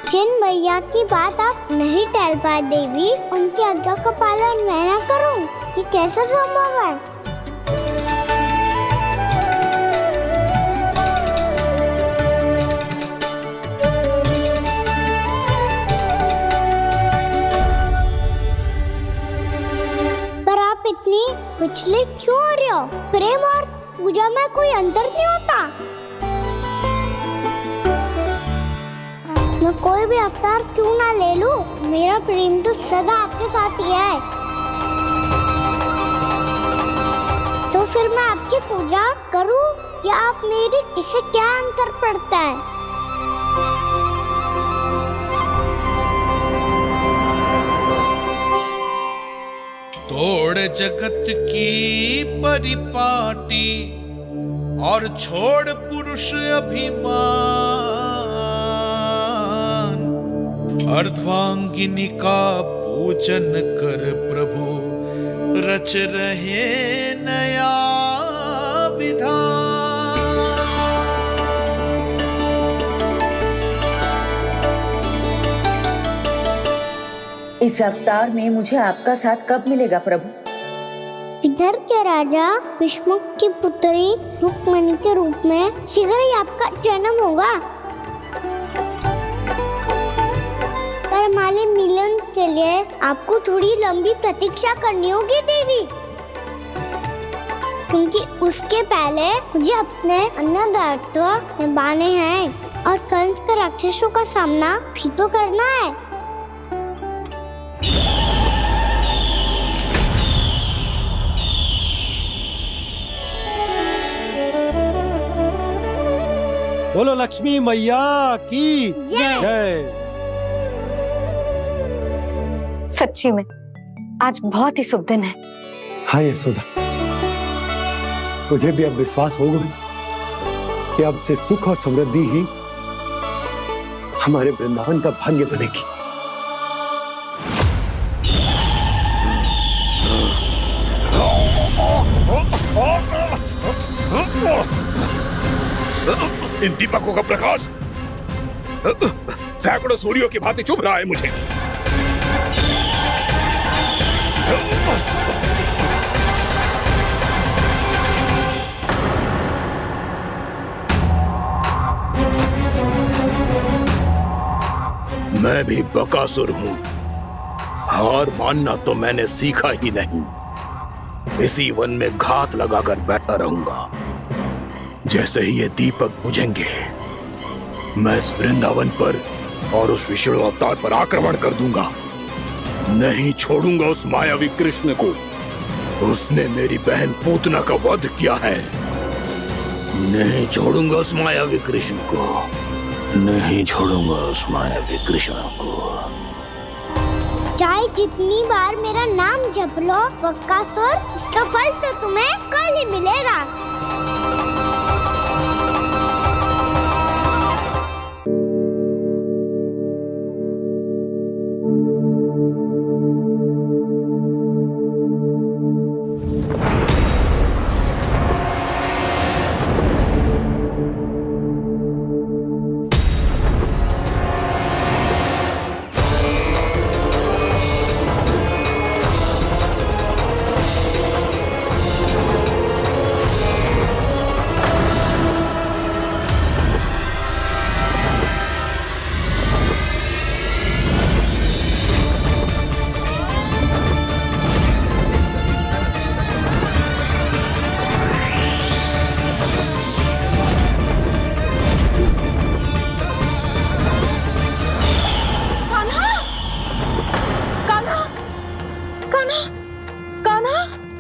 Speaker 1: जिन भैया की बात आप नहीं टल पाए देवी, उनकी आज्ञा का पालन मैं ना करूं, ये कैसा संभव है? पर आप इतनी विचलित क्यों हो रहे हो? प्रेम और पूजा में कोई अंतर नहीं होता। मैं कोई भी अवतार क्यों ना ले लूं, मेरा प्रेम तो सदा आपके साथ ही है। तो फिर मैं आपकी पूजा करूं या आप मेरी, इससे क्या अंतर पड़ता है?
Speaker 8: तोड़ जगत की परिपाटी और छोड़ पुरुष अभिमान, अर्धांगिनी का पूजन कर प्रभु रच रहे नया विधान।
Speaker 12: इस अवतार में मुझे आपका साथ कब मिलेगा प्रभु?
Speaker 1: इधर के राजा विष्णु की पुत्री रुक्मणी के रूप में शीघ्र ही आपका जन्म होगा। पर हमारे मिलन के लिए आपको थोड़ी लंबी प्रतीक्षा करनी होगी देवी, क्योंकि उसके पहले मुझे अपने अन्य दायित्व निभाने हैं और कंस के राक्षसों का सामना भी तो करना है।
Speaker 11: बोलो लक्ष्मी मैया की जय।
Speaker 2: सच्ची में आज बहुत ही शुभ दिन है।
Speaker 14: हाँ यशोदा, तुझे भी अब विश्वास होगा कि अब से सुख और समृद्धि ही हमारे वृंदावन का भाग्य बनेगी।
Speaker 8: इन दीपकों का प्रकाश सैकड़ों सूर्यों की भांति चुभ रहा है मुझे। मैं भी बकासुर हूं, हार मानना तो मैंने सीखा ही नहीं। इसी वन में घात लगाकर बैठा रहूंगा। जैसे ही ये दीपक बुझेंगे, मैं इस वृंदावन पर और उस विष्णु अवतार पर आक्रमण कर दूंगा। नहीं छोड़ूंगा उस मायावी कृष्ण को। उसने मेरी बहन पूतना का वध किया है। नहीं छोड़ूंगा उस मायावी कृष्ण को। नहीं छोड़ूंगा उस मायावी कृष्ण को।
Speaker 1: चाहे जितनी बार मेरा नाम जप लो बक्कासुर, इसका फल तो तुम्हें कल ही मिलेगा।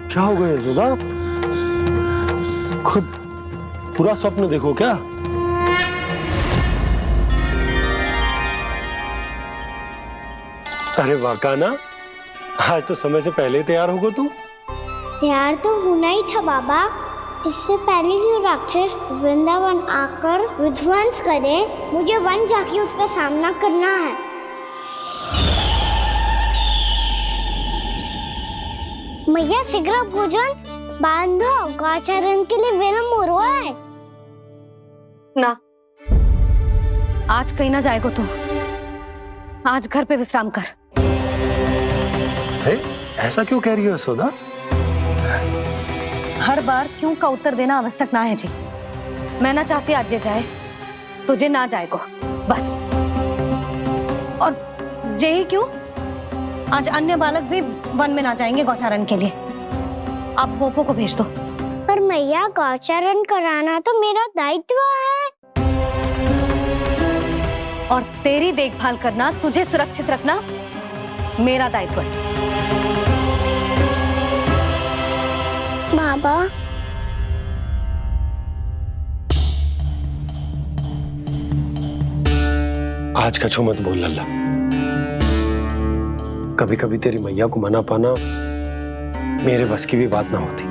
Speaker 11: क्या हो गया यशोदा? खुद पूरा स्वप्न देखो क्या? अरे वाह कान्हा, आज तो समय से पहले ही तैयार होगा तू।
Speaker 1: तैयार तो होना ही था बाबा। इससे पहले कि राक्षस वृंदावन आकर विध्वंस करे, मुझे वन जाके उसका सामना करना है। मैया शीघ्र भोजन बांधो, गौचरण के लिए विलंब हो रहा है।
Speaker 2: ना, आज कहीं ना जाएगा तुम। आज घर पे विश्राम कर।
Speaker 11: ऐसा क्यों कह रही हो यशोदा?
Speaker 2: हर बार क्यों का उत्तर देना आवश्यक ना है जी। मैं ना चाहती आज ये जाए, तुझे ना जाएगा बस। और जे ही क्यों, आज अन्य बालक भी वन में ना जाएंगे गौचारण के लिए। आप पोपो को भेज दो।
Speaker 1: पर मैया गौचरण कराना तो मेरा दायित्व है।
Speaker 2: और तेरी देखभाल करना, तुझे सुरक्षित रखना मेरा दायित्व है।
Speaker 1: बाबा,
Speaker 11: आज का छू मत बोल लल्ला। कभी कभी तेरी मैया को मना पाना मेरे बस की भी बात ना होती।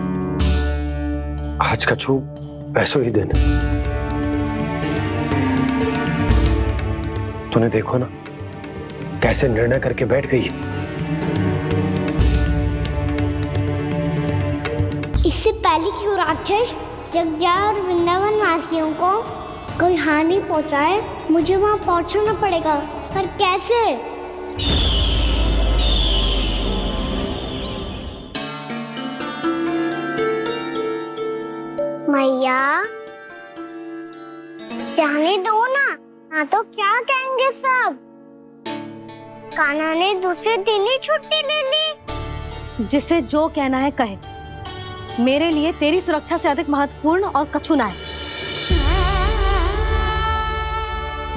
Speaker 11: आज का छू ऐसो ही दिन है। तूने देखो ना कैसे निर्णय करके बैठ गई है।
Speaker 1: इससे पहले कि वो राक्षस जगजा और वृंदावन वासियों को कोई हानि पहुंचाए, मुझे वहां पहुंचना पड़ेगा। पर कैसे? मैया, जाने दो ना, हाँ तो क्या कहेंगे सब। कान्हा ने दूसरे दिन ही छुट्टी ले ली।
Speaker 2: जिसे जो कहना है कहे। मेरे लिए तेरी सुरक्षा से अधिक महत्वपूर्ण और कछु ना है।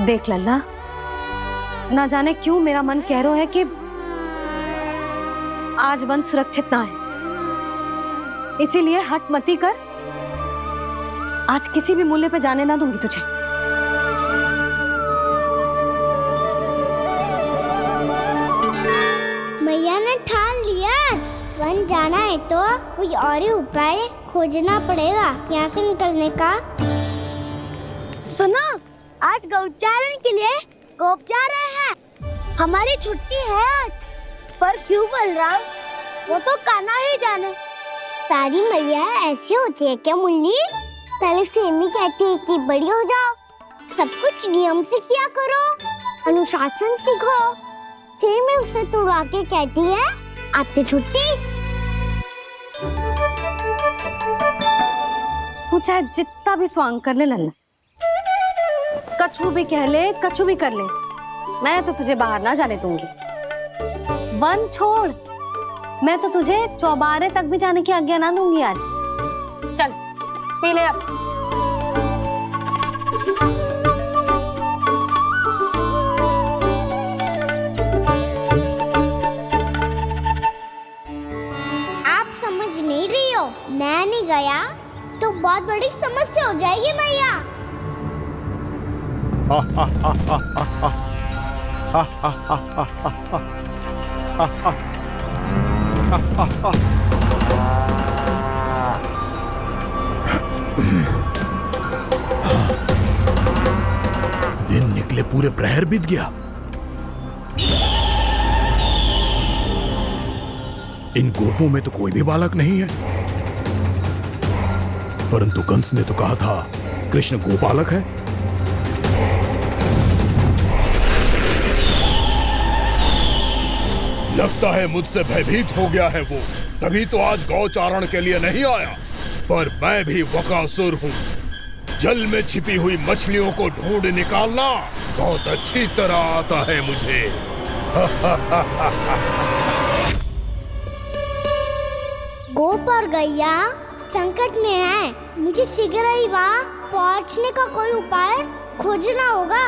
Speaker 2: देख लल्ला, ना जाने क्यों मेरा मन कह रहा है कि आज वन सुरक्षित ना है। इसीलिए हट मती कर। आज किसी भी मूल्य पे जाने ना दूंगी तुझे।
Speaker 1: मैया ने ठान लिया, आज वन जाना है तो कोई और ही उपाय खोजना पड़ेगा यहाँ से निकलने का। सुनो, आज गौचारण के लिए गोप जा रहे हैं। हमारी छुट्टी है आज। पर क्यों बलराम? वो तो कान्हा ही जाने। सारी मैया ऐसी होती है क्या मुन्नी? पहले सेमी कहती है कि बड़ी हो जाओ, सब कुछ नियम से किया करो, अनुशासन सीखो। सेमी उसे तुड़वा के कहती है आपकी छुट्टी।
Speaker 2: तू चाहे जितना भी स्वांग कर ले लल्ला, कछु भी कह ले, कछु भी कर ले, मैं तो तुझे बाहर ना जाने दूंगी। वन छोड़, मैं तो तुझे चौबारे तक भी जाने की आज्ञा ना दूंगी आज। चल पी ले अब।
Speaker 1: नहीं रही हो। मैं नहीं गया तो बहुत बड़ी समस्या हो जाएगी मैया।
Speaker 8: दिन निकले पूरे प्रहर बीत गया। इन गोपों में तो कोई भी बालक नहीं है, परंतु कंस ने तो कहा था कृष्ण गोपालक है। लगता है मुझसे भयभीत हो गया है वो, तभी तो आज गौचारण के लिए नहीं आया। पर मैं भी बकासुर हूँ। जल में छिपी हुई मछलियों को ढूंढ निकालना बहुत अच्छी तरह आता है मुझे।
Speaker 1: गोप और गैया संकट में है। मुझे शीघ्र ही वहाँ पहुँचने का कोई उपाय खोजना होगा।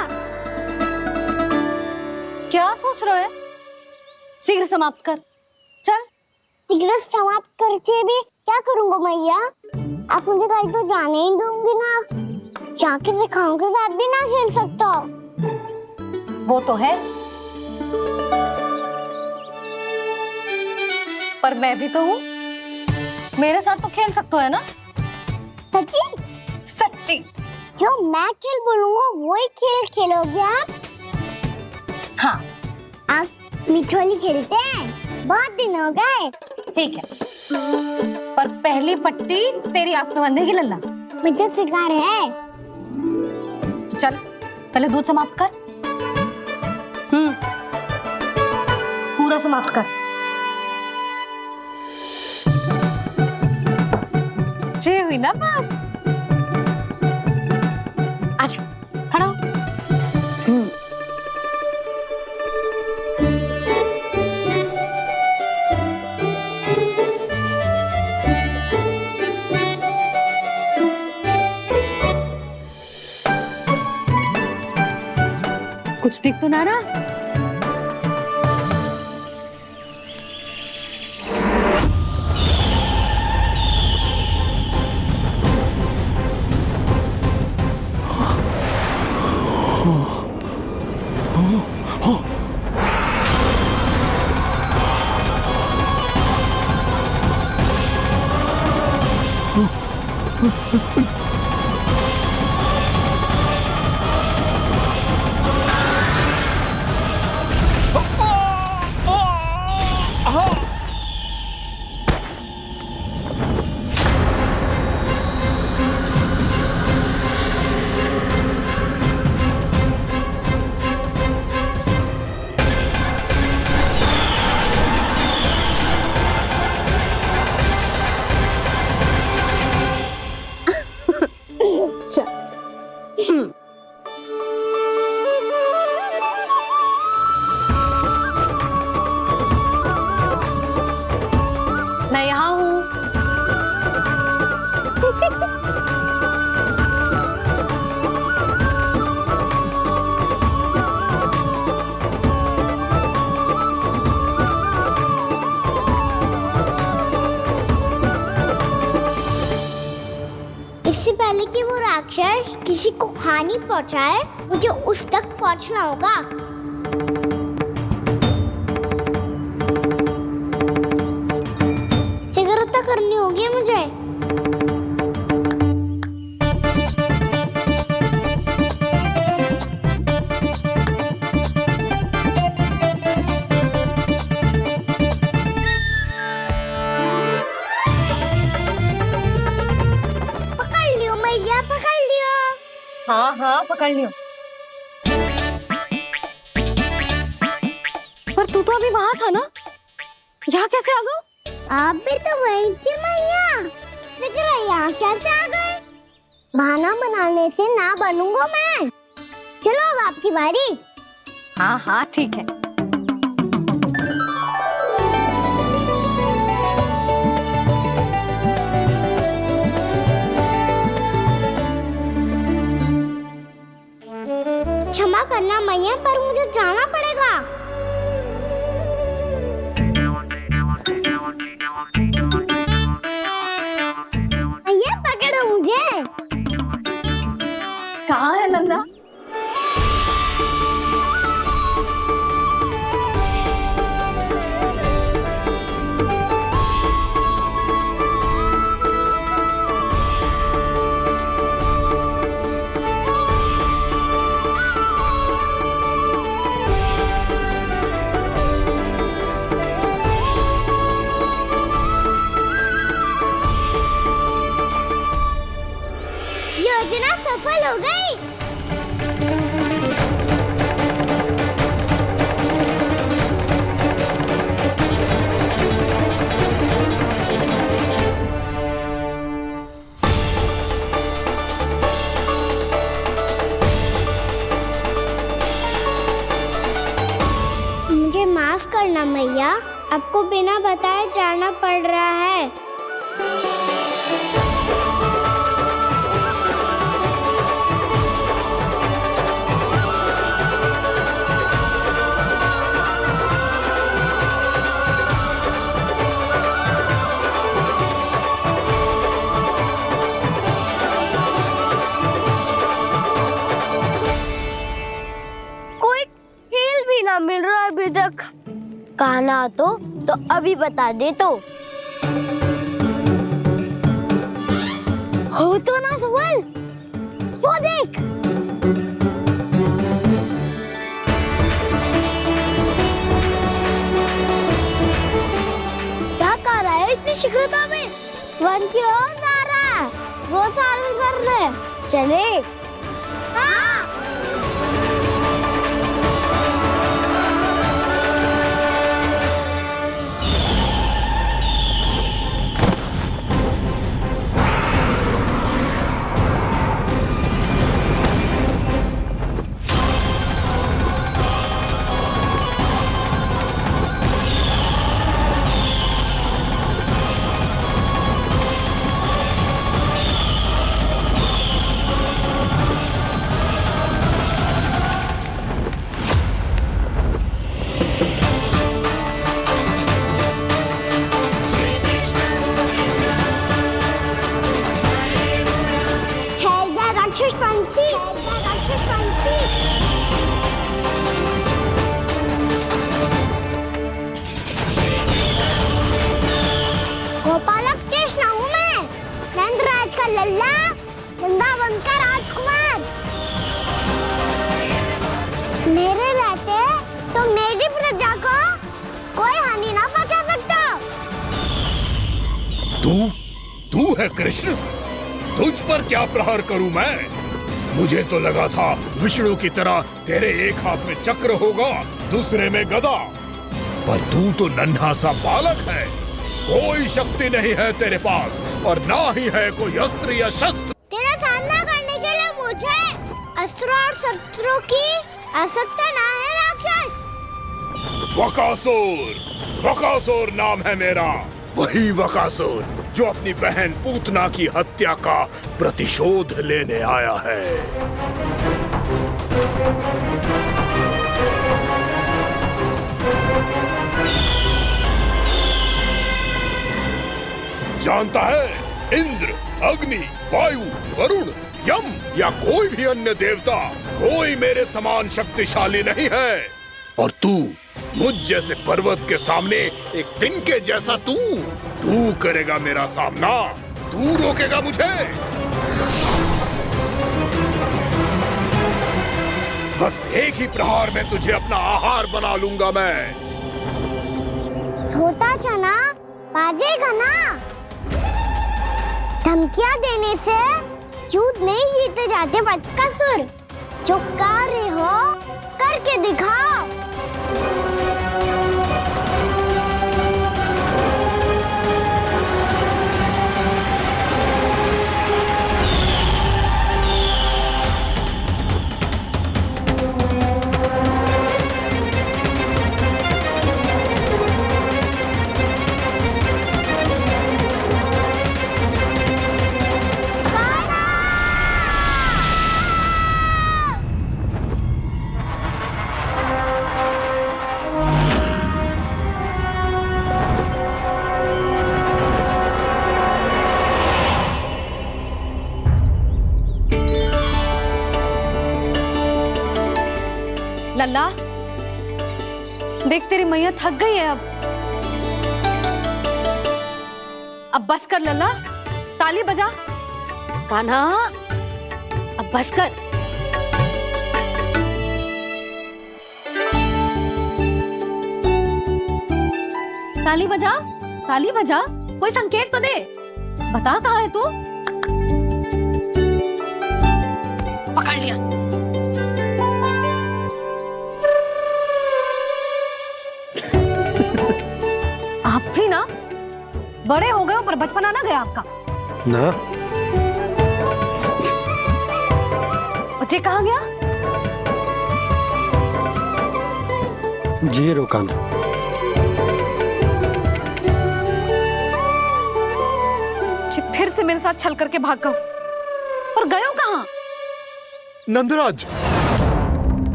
Speaker 2: क्या सोच रहे हो? शीघ्र समाप्त कर, चल।
Speaker 1: शीघ्र समाप्त करके भी क्या करूँगा मैया? आप मुझे कहीं तो जाने ही दूंगी ना। जाके सिखाओं के साथ भी ना खेल सकता।
Speaker 2: वो तो है, पर मैं भी तो हूँ। मेरे साथ तो खेल सकते हो, है ना?
Speaker 1: सच्ची?
Speaker 2: सच्ची।
Speaker 1: जो मैं खेल बोलूँगा वही खेल खेलोगे आप?
Speaker 2: हाँ।
Speaker 1: आप मिठोली खेलते हैं? बहुत दिन हो गए।
Speaker 2: ठीक है, पर पहली पट्टी तेरी आंख में बंधेगी लल्ला।
Speaker 1: मुझे शिकार है।
Speaker 2: चल, पहले दूध समाप्त कर। पूरा समाप्त कर। जे हुई ना बात। आजा, खड़ा हो। कुछ दिख तो ना रहा। मैं यहाँ हूँ।
Speaker 1: इससे पहले कि वो राक्षस किसी को हानि पहुंचाए, मुझे उस तक पहुंचना होगा। शीघ्रता करनी होगी मुझे। पकड़ लियो मैया, पकड़ लियो।
Speaker 2: हाँ हाँ, पकड़ लियो। पर तू तो अभी वहां था ना, यहाँ कैसे आ गया?
Speaker 1: आप भी तो वही थी मैया। शीघ्र यहाँ कैसे आ गए? बहाना बनाने से ना बनूंगा मैं। चलो अब आपकी बारी।
Speaker 2: हाँ हाँ, ठीक है।
Speaker 1: क्षमा करना मैया, पर मुझे जाना पड़ेगा। सफल हो गई। मुझे माफ करना मैया, आपको बिना बताए जाना पड़ रहा है। कोई खेल भी ना मिल रहा है अभी तक। कहना तो अभी बता दे तो। हो तो ना सवाल, वो देख। क्या कर रहा है इतनी शीघ्रता में? वन की ओर जा रहा है, वो सारे कर रहे। चले। हाँ। गोपालक कृष्ण हूँ मैं, नंदराज का लल्ला, वृंदावन का राजकुमार। मेरे रहते तो मेरी प्रजा को कोई हानि ना पहुंचा सकता।
Speaker 8: तू है कृष्ण? तुझ पर क्या प्रहार करूं मैं? मुझे तो लगा था विष्णु की तरह तेरे एक हाथ में चक्र होगा, दूसरे में गदा, पर तू तो नन्हा सा बालक है। कोई शक्ति नहीं है तेरे पास और ना ही है कोई अस्त्र या शस्त्र।
Speaker 1: तेरा सामना करने के लिए मुझे अस्त्र और शस्त्रों की आवश्यकता ना है राक्षस।
Speaker 8: वकासुर नाम है मेरा, वही वकासुर जो अपनी बहन पूतना की हत्या का प्रतिशोध लेने आया है। जानता है, इंद्र, अग्नि, वायु, वरुण, यम या कोई भी अन्य देवता कोई मेरे समान शक्तिशाली नहीं है। और तू मुझ जैसे पर्वत के सामने एक तिनके जैसा तू करेगा मेरा सामना? तू रोकेगा मुझे? बस एक ही प्रहार में तुझे अपना आहार बना लूंगा मैं।
Speaker 1: छोटा चना बाजेगा ना। धमकियां देने से युद्ध नहीं जीते जाते बदकसूर। जो कार्य हो करके दिखाओ।
Speaker 2: लल्ला, देख तेरी मैया थक गई है अब बस कर लल्ला, ताली बजा। कान्हा, अब बस कर। ताली बजा, ताली बजा, कोई संकेत तो दे। बता कहाँ है तू? बड़े हो गए हो पर बचपना ना गया आपका।
Speaker 11: ना
Speaker 2: बच्चे कहाँ गया?
Speaker 11: जी रोकाना।
Speaker 2: फिर से मेरे साथ छल करके भाग गए और गए हो कहाँ?
Speaker 8: नंदराज,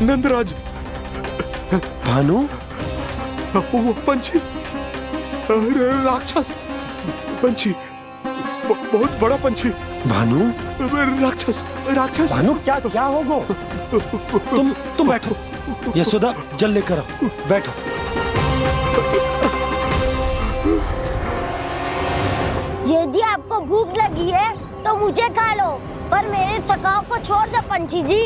Speaker 8: नंदराज।
Speaker 11: भानु,
Speaker 8: वो पंछी, राक्षस पंछी, बहुत बड़ा पंछी।
Speaker 11: भानु,
Speaker 8: राक्षस, राक्षस।
Speaker 11: भानु क्या होगो? तुम बैठो। यशोदा जल लेकर आओ, बैठो।
Speaker 1: यदि आपको भूख लगी है तो मुझे खा लो, पर मेरे सखाओं को छोड़ दो पंछी जी।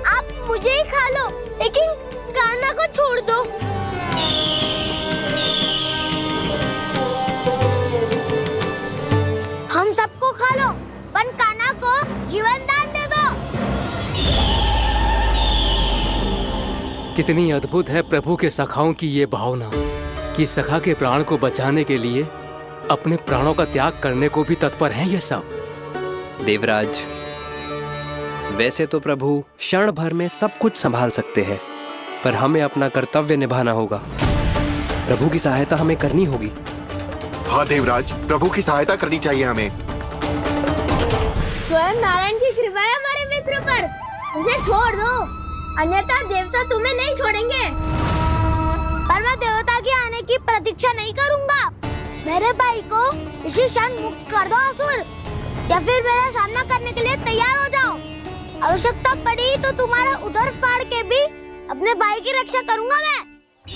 Speaker 1: आप मुझे ही खा लो, लेकिन कान्हा को छोड़ दो। हम सबको खा लो, पर कान्हा को जीवन दान दे दो।
Speaker 15: कितनी अद्भुत है प्रभु के सखाओं की ये भावना कि सखा के प्राण को बचाने के लिए अपने प्राणों का त्याग करने को भी तत्पर हैं ये सब।
Speaker 16: देवराज, वैसे तो प्रभु क्षण भर में सब कुछ संभाल सकते हैं, पर हमें अपना कर्तव्य निभाना होगा। प्रभु की सहायता हमें करनी होगी।
Speaker 3: हाँ देवराज, प्रभु की सहायता करनी चाहिए हमें।
Speaker 1: स्वयं नारायण की कृपा है हमारे मित्र पर, उसे छोड़ दो, अन्यथा देवता तुम्हें नहीं छोड़ेंगे। पर मैं देवता के आने की प्रतीक्षा नहीं करूंगा। मेरे भाई को इसी क्षण मुक्त कर दो असुर, या फिर मेरा सामना करने के लिए तैयार हो जाओ। आवश्यकता पड़ी तो तुम्हारा उधर फाड़ के भी अपने भाई की रक्षा करूंगा मैं।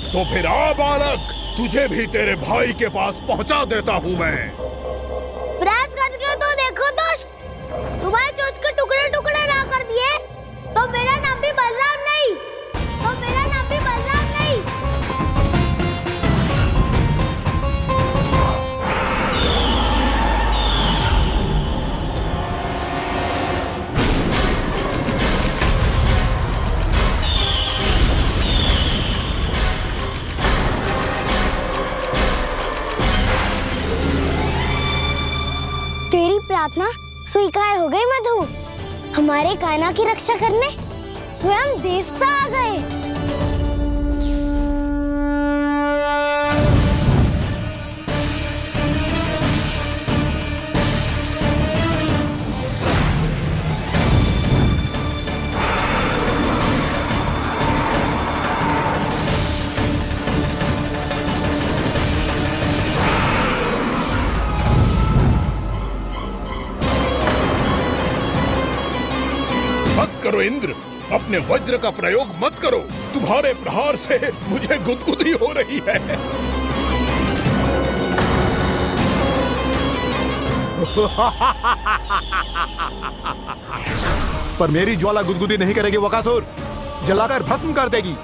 Speaker 8: तो फिर आ बालक, तुझे भी तेरे भाई के पास पहुंचा देता हूँ मैं।
Speaker 1: प्रयास करके तो देखो दोस्त, तुम्हारे चोंच के टुकड़े टुकड़े ना कर दिए तो मेरा नाम भी बलराम नहीं, तो मेरा नाम भी बलराम नहीं। तेरी प्रार्थना स्वीकार हो गई मधु। हमारे कान्हा की रक्षा करने स्वयं देवता आ गए।
Speaker 8: करो इंद्र, अपने वज्र का प्रयोग मत करो। तुम्हारे प्रहार से मुझे गुदगुदी हो रही है।
Speaker 17: पर मेरी ज्वाला गुदगुदी नहीं करेगी वकासुर, जलाकर भस्म कर देगी।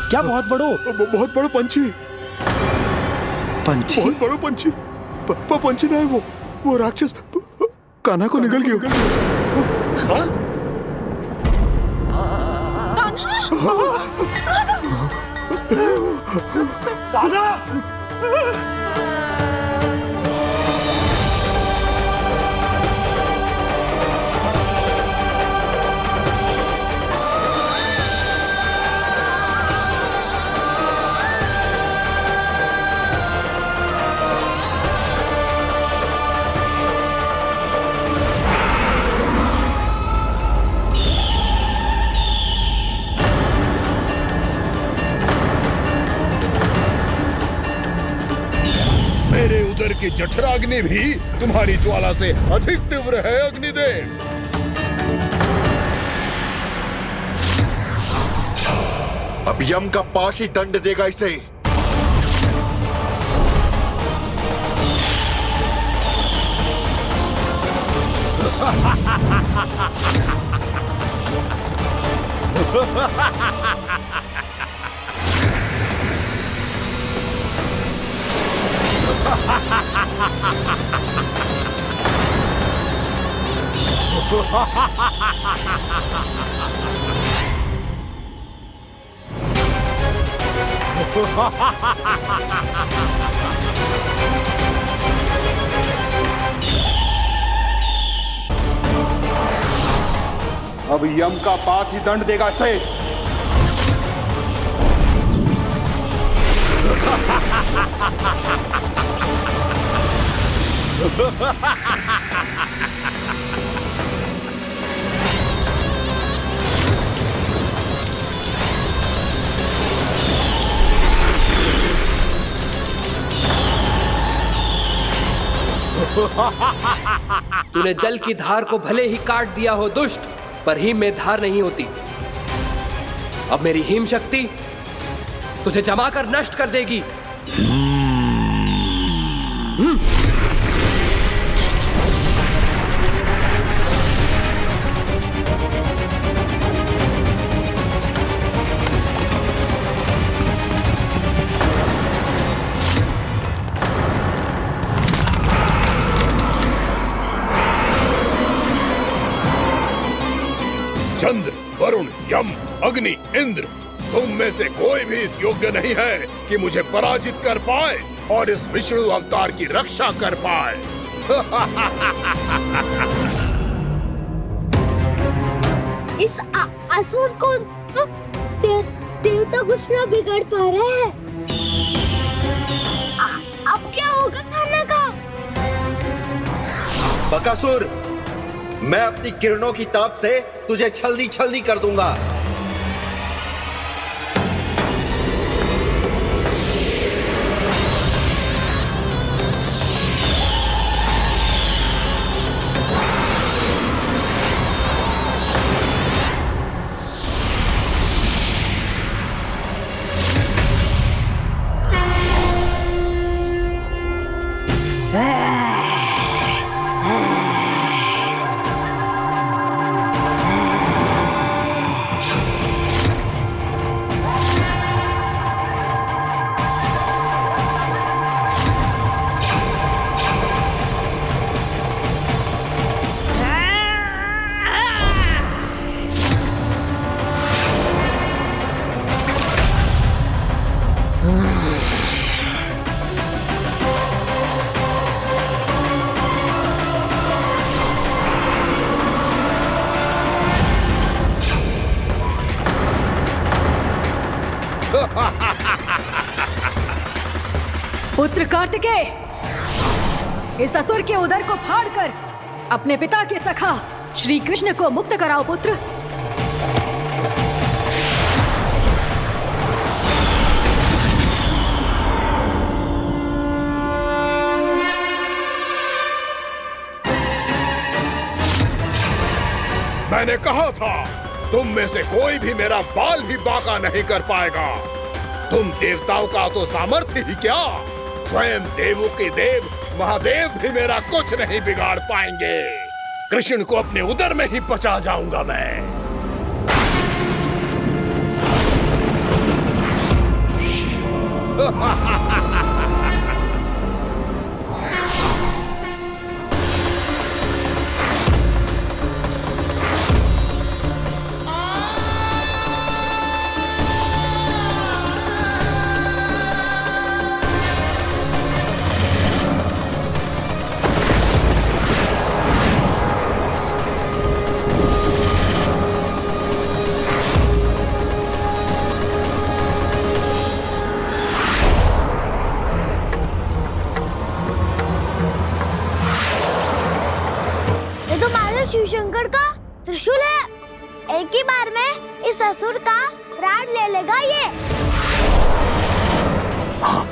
Speaker 11: क्या बहुत
Speaker 8: बहुत बड़ो पंछी,
Speaker 11: पंछी,
Speaker 8: बहुत बड़ो पंछी। पंछी ना है वो राक्षस कान्हा को निगल गया। मेरे उदर की जठराग्नि भी तुम्हारी ज्वाला से अधिक तीव्र है अग्निदेव।
Speaker 3: अब यम का पाश ही दंड देगा इसे।
Speaker 17: अब यम का पास ही दंड देगा इसे।
Speaker 16: तूने जल की धार को भले ही काट दिया हो दुष्ट, पर हिम में धार नहीं होती। अब मेरी हिम शक्ति तुझे जमा कर नष्ट कर देगी।
Speaker 8: चंद्र, वरुण, यम, अग्नि, इंद्र, तुम में से कोई भी इस योग्य नहीं है कि मुझे पराजित कर पाए और इस विष्णु अवतार की रक्षा कर पाए।
Speaker 1: इस असुर को देवता कुछ ना बिगाड़ पा रहे हैं। अब क्या होगा खाने का?
Speaker 3: बकासुर, मैं अपनी किरणों की ताप से तुझे छलनी छलनी कर दूंगा।
Speaker 18: पुत्र कार्तिकेय, इस असुर के उदर को फाड़कर अपने पिता के सखा श्री कृष्ण को मुक्त कराओ पुत्र।
Speaker 8: मैंने कहा था, तुम में से कोई भी मेरा बाल भी बांका नहीं कर पाएगा। तुम देवताओं का तो सामर्थ्य ही क्या, स्वयं देवों के देव महादेव भी मेरा कुछ नहीं बिगाड़ पाएंगे। कृष्ण को अपने उदर में ही पचा जाऊंगा मैं।
Speaker 1: शिव शंकर का त्रिशूल है। एक ही बार में इस असुर का प्राण ले लेगा ये।
Speaker 8: हाँ,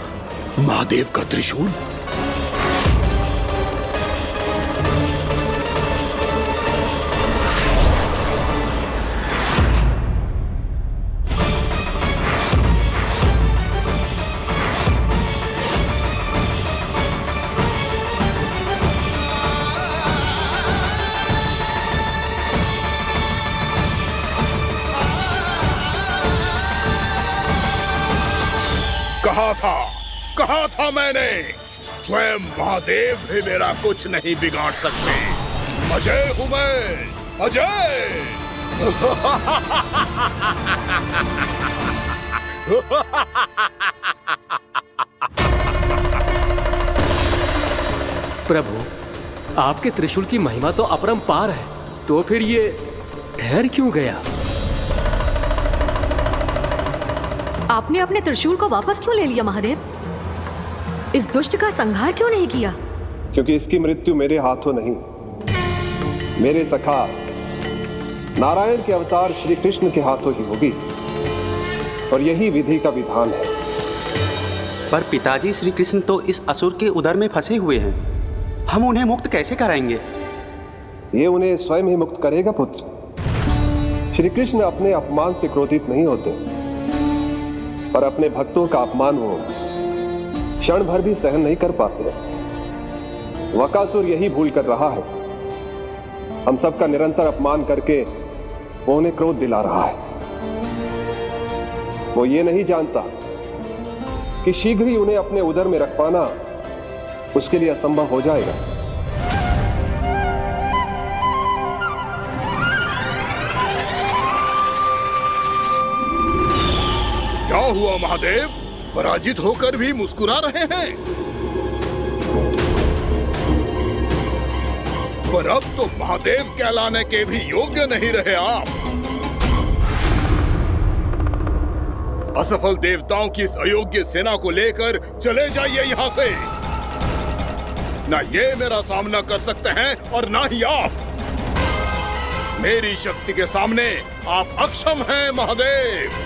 Speaker 8: महादेव का त्रिशूल। कहा था मैंने, स्वयं महादेव भी मेरा कुछ नहीं बिगाड़ सकते। अजय हूं मैं, अजय।
Speaker 15: प्रभु, आपके त्रिशूल की महिमा तो अपरंपार है, तो फिर ये ठहर क्यों गया?
Speaker 18: आपने अपने त्रिशूल को वापस क्यों ले लिया महादेव? इस दुष्ट का संहार क्यों नहीं किया?
Speaker 13: क्योंकि इसकी मृत्यु मेरे हाथों नहीं, मेरे सखा नारायण के अवतार श्री कृष्ण के हाथों ही होगी, और यही विधि का विधान है।
Speaker 19: पर पिताजी, श्री कृष्ण तो इस असुर के उदर में फंसे हुए हैं, हम उन्हें मुक्त कैसे कराएंगे?
Speaker 13: ये उन्हें स्वयं ही मुक्त करेगा पुत्र। श्री कृष्ण अपने अपमान से क्रोधित नहीं होते, पर अपने भक्तों का अपमान वो क्षण भर भी सहन नहीं कर पाते। वकासुर यही भूल कर रहा है, हम सबका निरंतर अपमान करके वो उन्हें क्रोध दिला रहा है। वो ये नहीं जानता कि शीघ्र ही उन्हें अपने उदर में रख पाना उसके लिए असंभव हो जाएगा।
Speaker 8: क्या हुआ महादेव, पराजित होकर भी मुस्कुरा रहे हैं? पर अब तो महादेव कहलाने के भी योग्य नहीं रहे आप। असफल देवताओं की इस अयोग्य सेना को लेकर चले जाइए यहाँ से। ना ये मेरा सामना कर सकते हैं और ना ही आप। मेरी शक्ति के सामने आप अक्षम हैं महादेव।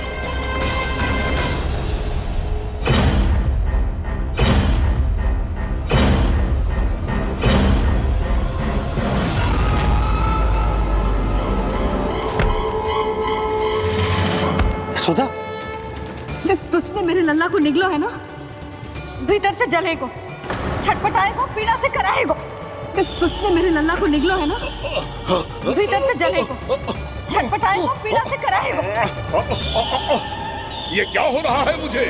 Speaker 19: सुधा,
Speaker 18: जिस दुष्ट ने मेरे लल्ला को निगलो है ना, भीतर से जलेगो, छटपटाएगो, पीड़ा से कराएगो। जिस दुष्ट ने मेरे लल्ला को निगलो है ना, भीतर से जलेगो, छटपटाएगो, पीड़ा से कराएगो।
Speaker 8: ये क्या हो रहा है मुझे?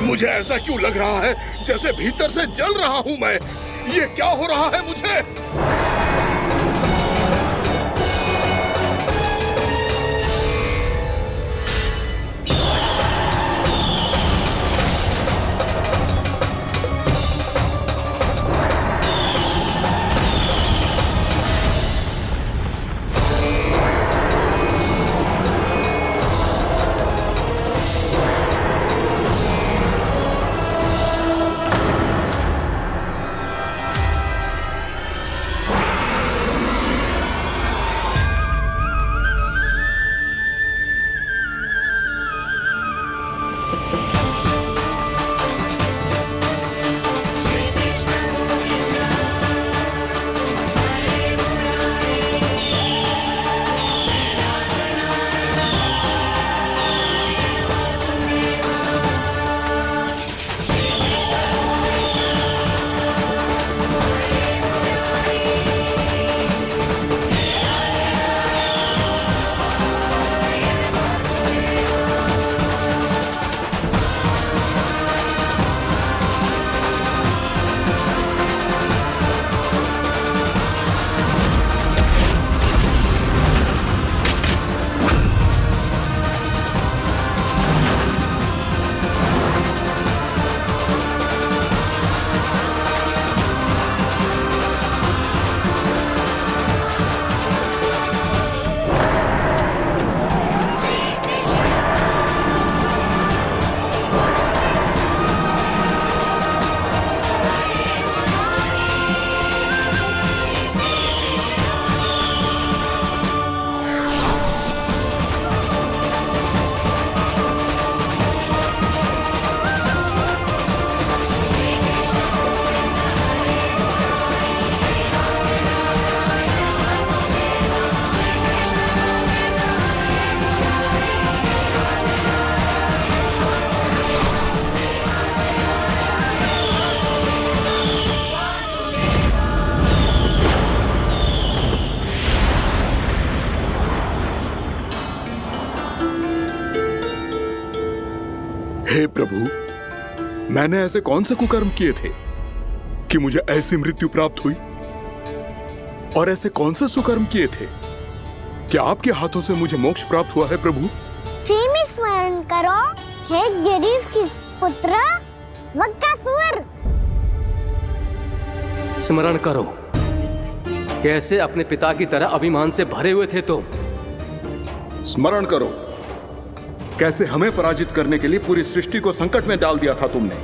Speaker 8: मुझे ऐसा क्यों लग रहा है जैसे भीतर से जल रहा हूं मैं? ये क्या हो रहा है मुझे? मैंने ऐसे कौन से कुकर्म किए थे कि मुझे ऐसी मृत्यु प्राप्त हुई? और ऐसे कौन से सुकर्म किए थे कि आपके हाथों से मुझे मोक्ष प्राप्त हुआ है प्रभु?
Speaker 1: में स्मरण करो, हे जरीफ की पुत्र वक्कासुर।
Speaker 15: स्मरण करो, कैसे अपने पिता की तरह अभिमान से भरे हुए थे तुम।
Speaker 8: स्मरण करो, कैसे हमें पराजित करने के लिए पूरी सृष्टि को संकट में डाल दिया था तुमने,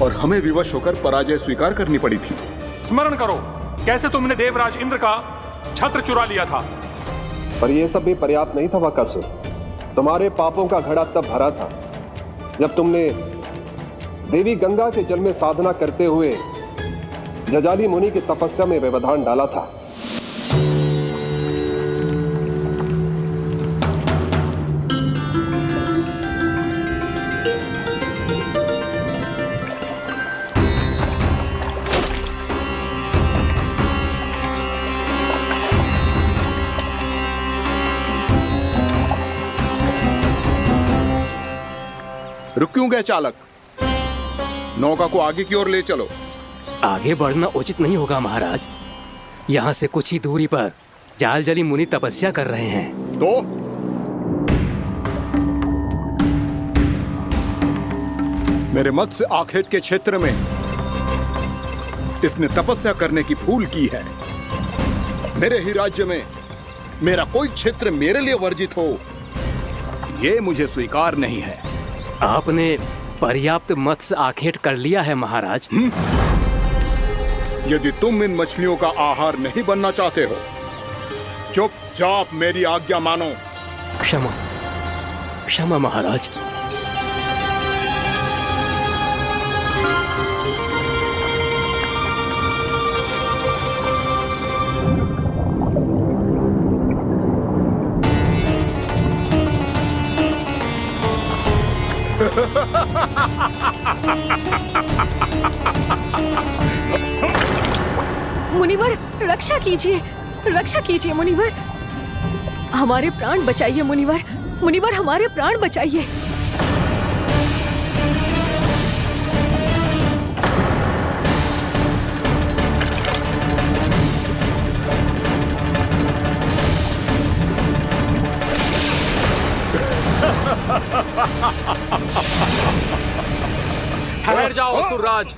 Speaker 8: और हमें विवश होकर पराजय स्वीकार करनी पड़ी थी।
Speaker 20: स्मरण करो, कैसे तुमने देवराज इंद्र का छत्र चुरा लिया था।
Speaker 13: पर यह सब भी पर्याप्त नहीं था बकासुर। तुम्हारे पापों का घड़ा तब भरा था जब तुमने देवी गंगा के जल में साधना करते हुए जजाली मुनि की तपस्या में व्यवधान डाला था।
Speaker 8: रुक क्यों गए चालक? नौका को आगे की ओर ले चलो।
Speaker 15: आगे बढ़ना उचित नहीं होगा महाराज। यहाँ से कुछ ही दूरी पर जालजली मुनि तपस्या कर रहे हैं।
Speaker 8: तो मेरे मत्स्य आखेट के क्षेत्र में इसने तपस्या करने की भूल की है। मेरे ही राज्य में मेरा कोई क्षेत्र मेरे लिए वर्जित हो, यह मुझे स्वीकार नहीं है।
Speaker 15: आपने पर्याप्त मत्स्य आखेट कर लिया है महाराज।
Speaker 8: यदि तुम इन मछलियों का आहार नहीं बनना चाहते हो, चुपचाप मेरी आज्ञा मानो।
Speaker 15: क्षमा, क्षमा महाराज।
Speaker 18: मुनिवर, रक्षा कीजिए, रक्षा कीजिए मुनिवर, हमारे प्राण बचाइए मुनिवर, मुनिवर हमारे प्राण बचाइए।
Speaker 20: ठहर जाओ असुरराज,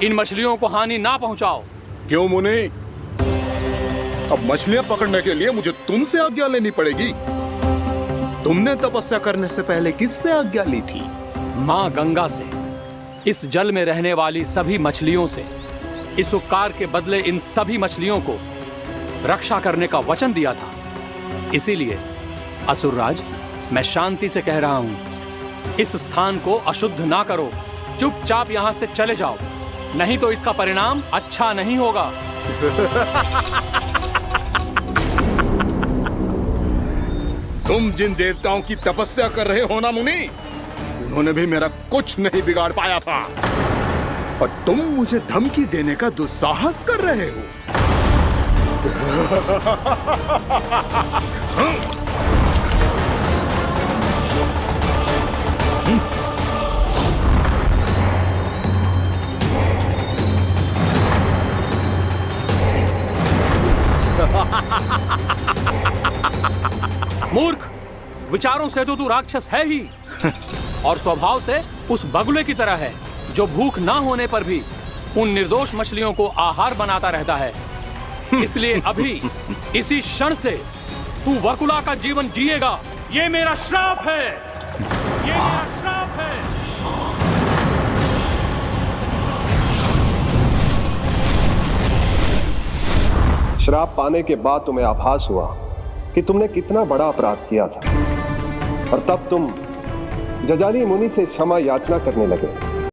Speaker 20: इन मछलियों को हानि ना पहुंचाओ।
Speaker 8: क्यों मुनि? अब मछलियां पकड़ने के लिए मुझे तुमसे आज्ञा लेनी पड़ेगी। तुमने तपस्या करने से पहले किससे आज्ञा ली थी?
Speaker 20: माँ गंगा से, इस जल में रहने वाली सभी मछलियों से। इस उपकार के बदले इन सभी मछलियों को रक्षा करने का वचन दिया था। इसीलिए असुरराज, मैं शांति से कह रहा हूं, इस स्थान को अशुद्ध ना करो। चुपचाप यहां से चले जाओ, नहीं तो इसका परिणाम अच्छा नहीं होगा।
Speaker 8: तुम जिन देवताओं की तपस्या कर रहे हो ना मुनि, उन्होंने भी मेरा कुछ नहीं बिगाड़ पाया था, और तुम मुझे धमकी देने का दुस्साहस कर रहे हो।
Speaker 20: मूर्ख, विचारों से तो तू राक्षस है ही, और स्वभाव से उस बगुले की तरह है जो भूख ना होने पर भी उन निर्दोष मछलियों को आहार बनाता रहता है। इसलिए अभी इसी क्षण से तू वकुला का जीवन जिएगा। ये मेरा श्राप है, ये मेरा श्राप है।
Speaker 13: श्राप पाने के बाद तुम्हें आभास हुआ कि तुमने कितना बड़ा अपराध किया था, और तब तुम जजाली मुनि से क्षमा याचना करने लगे।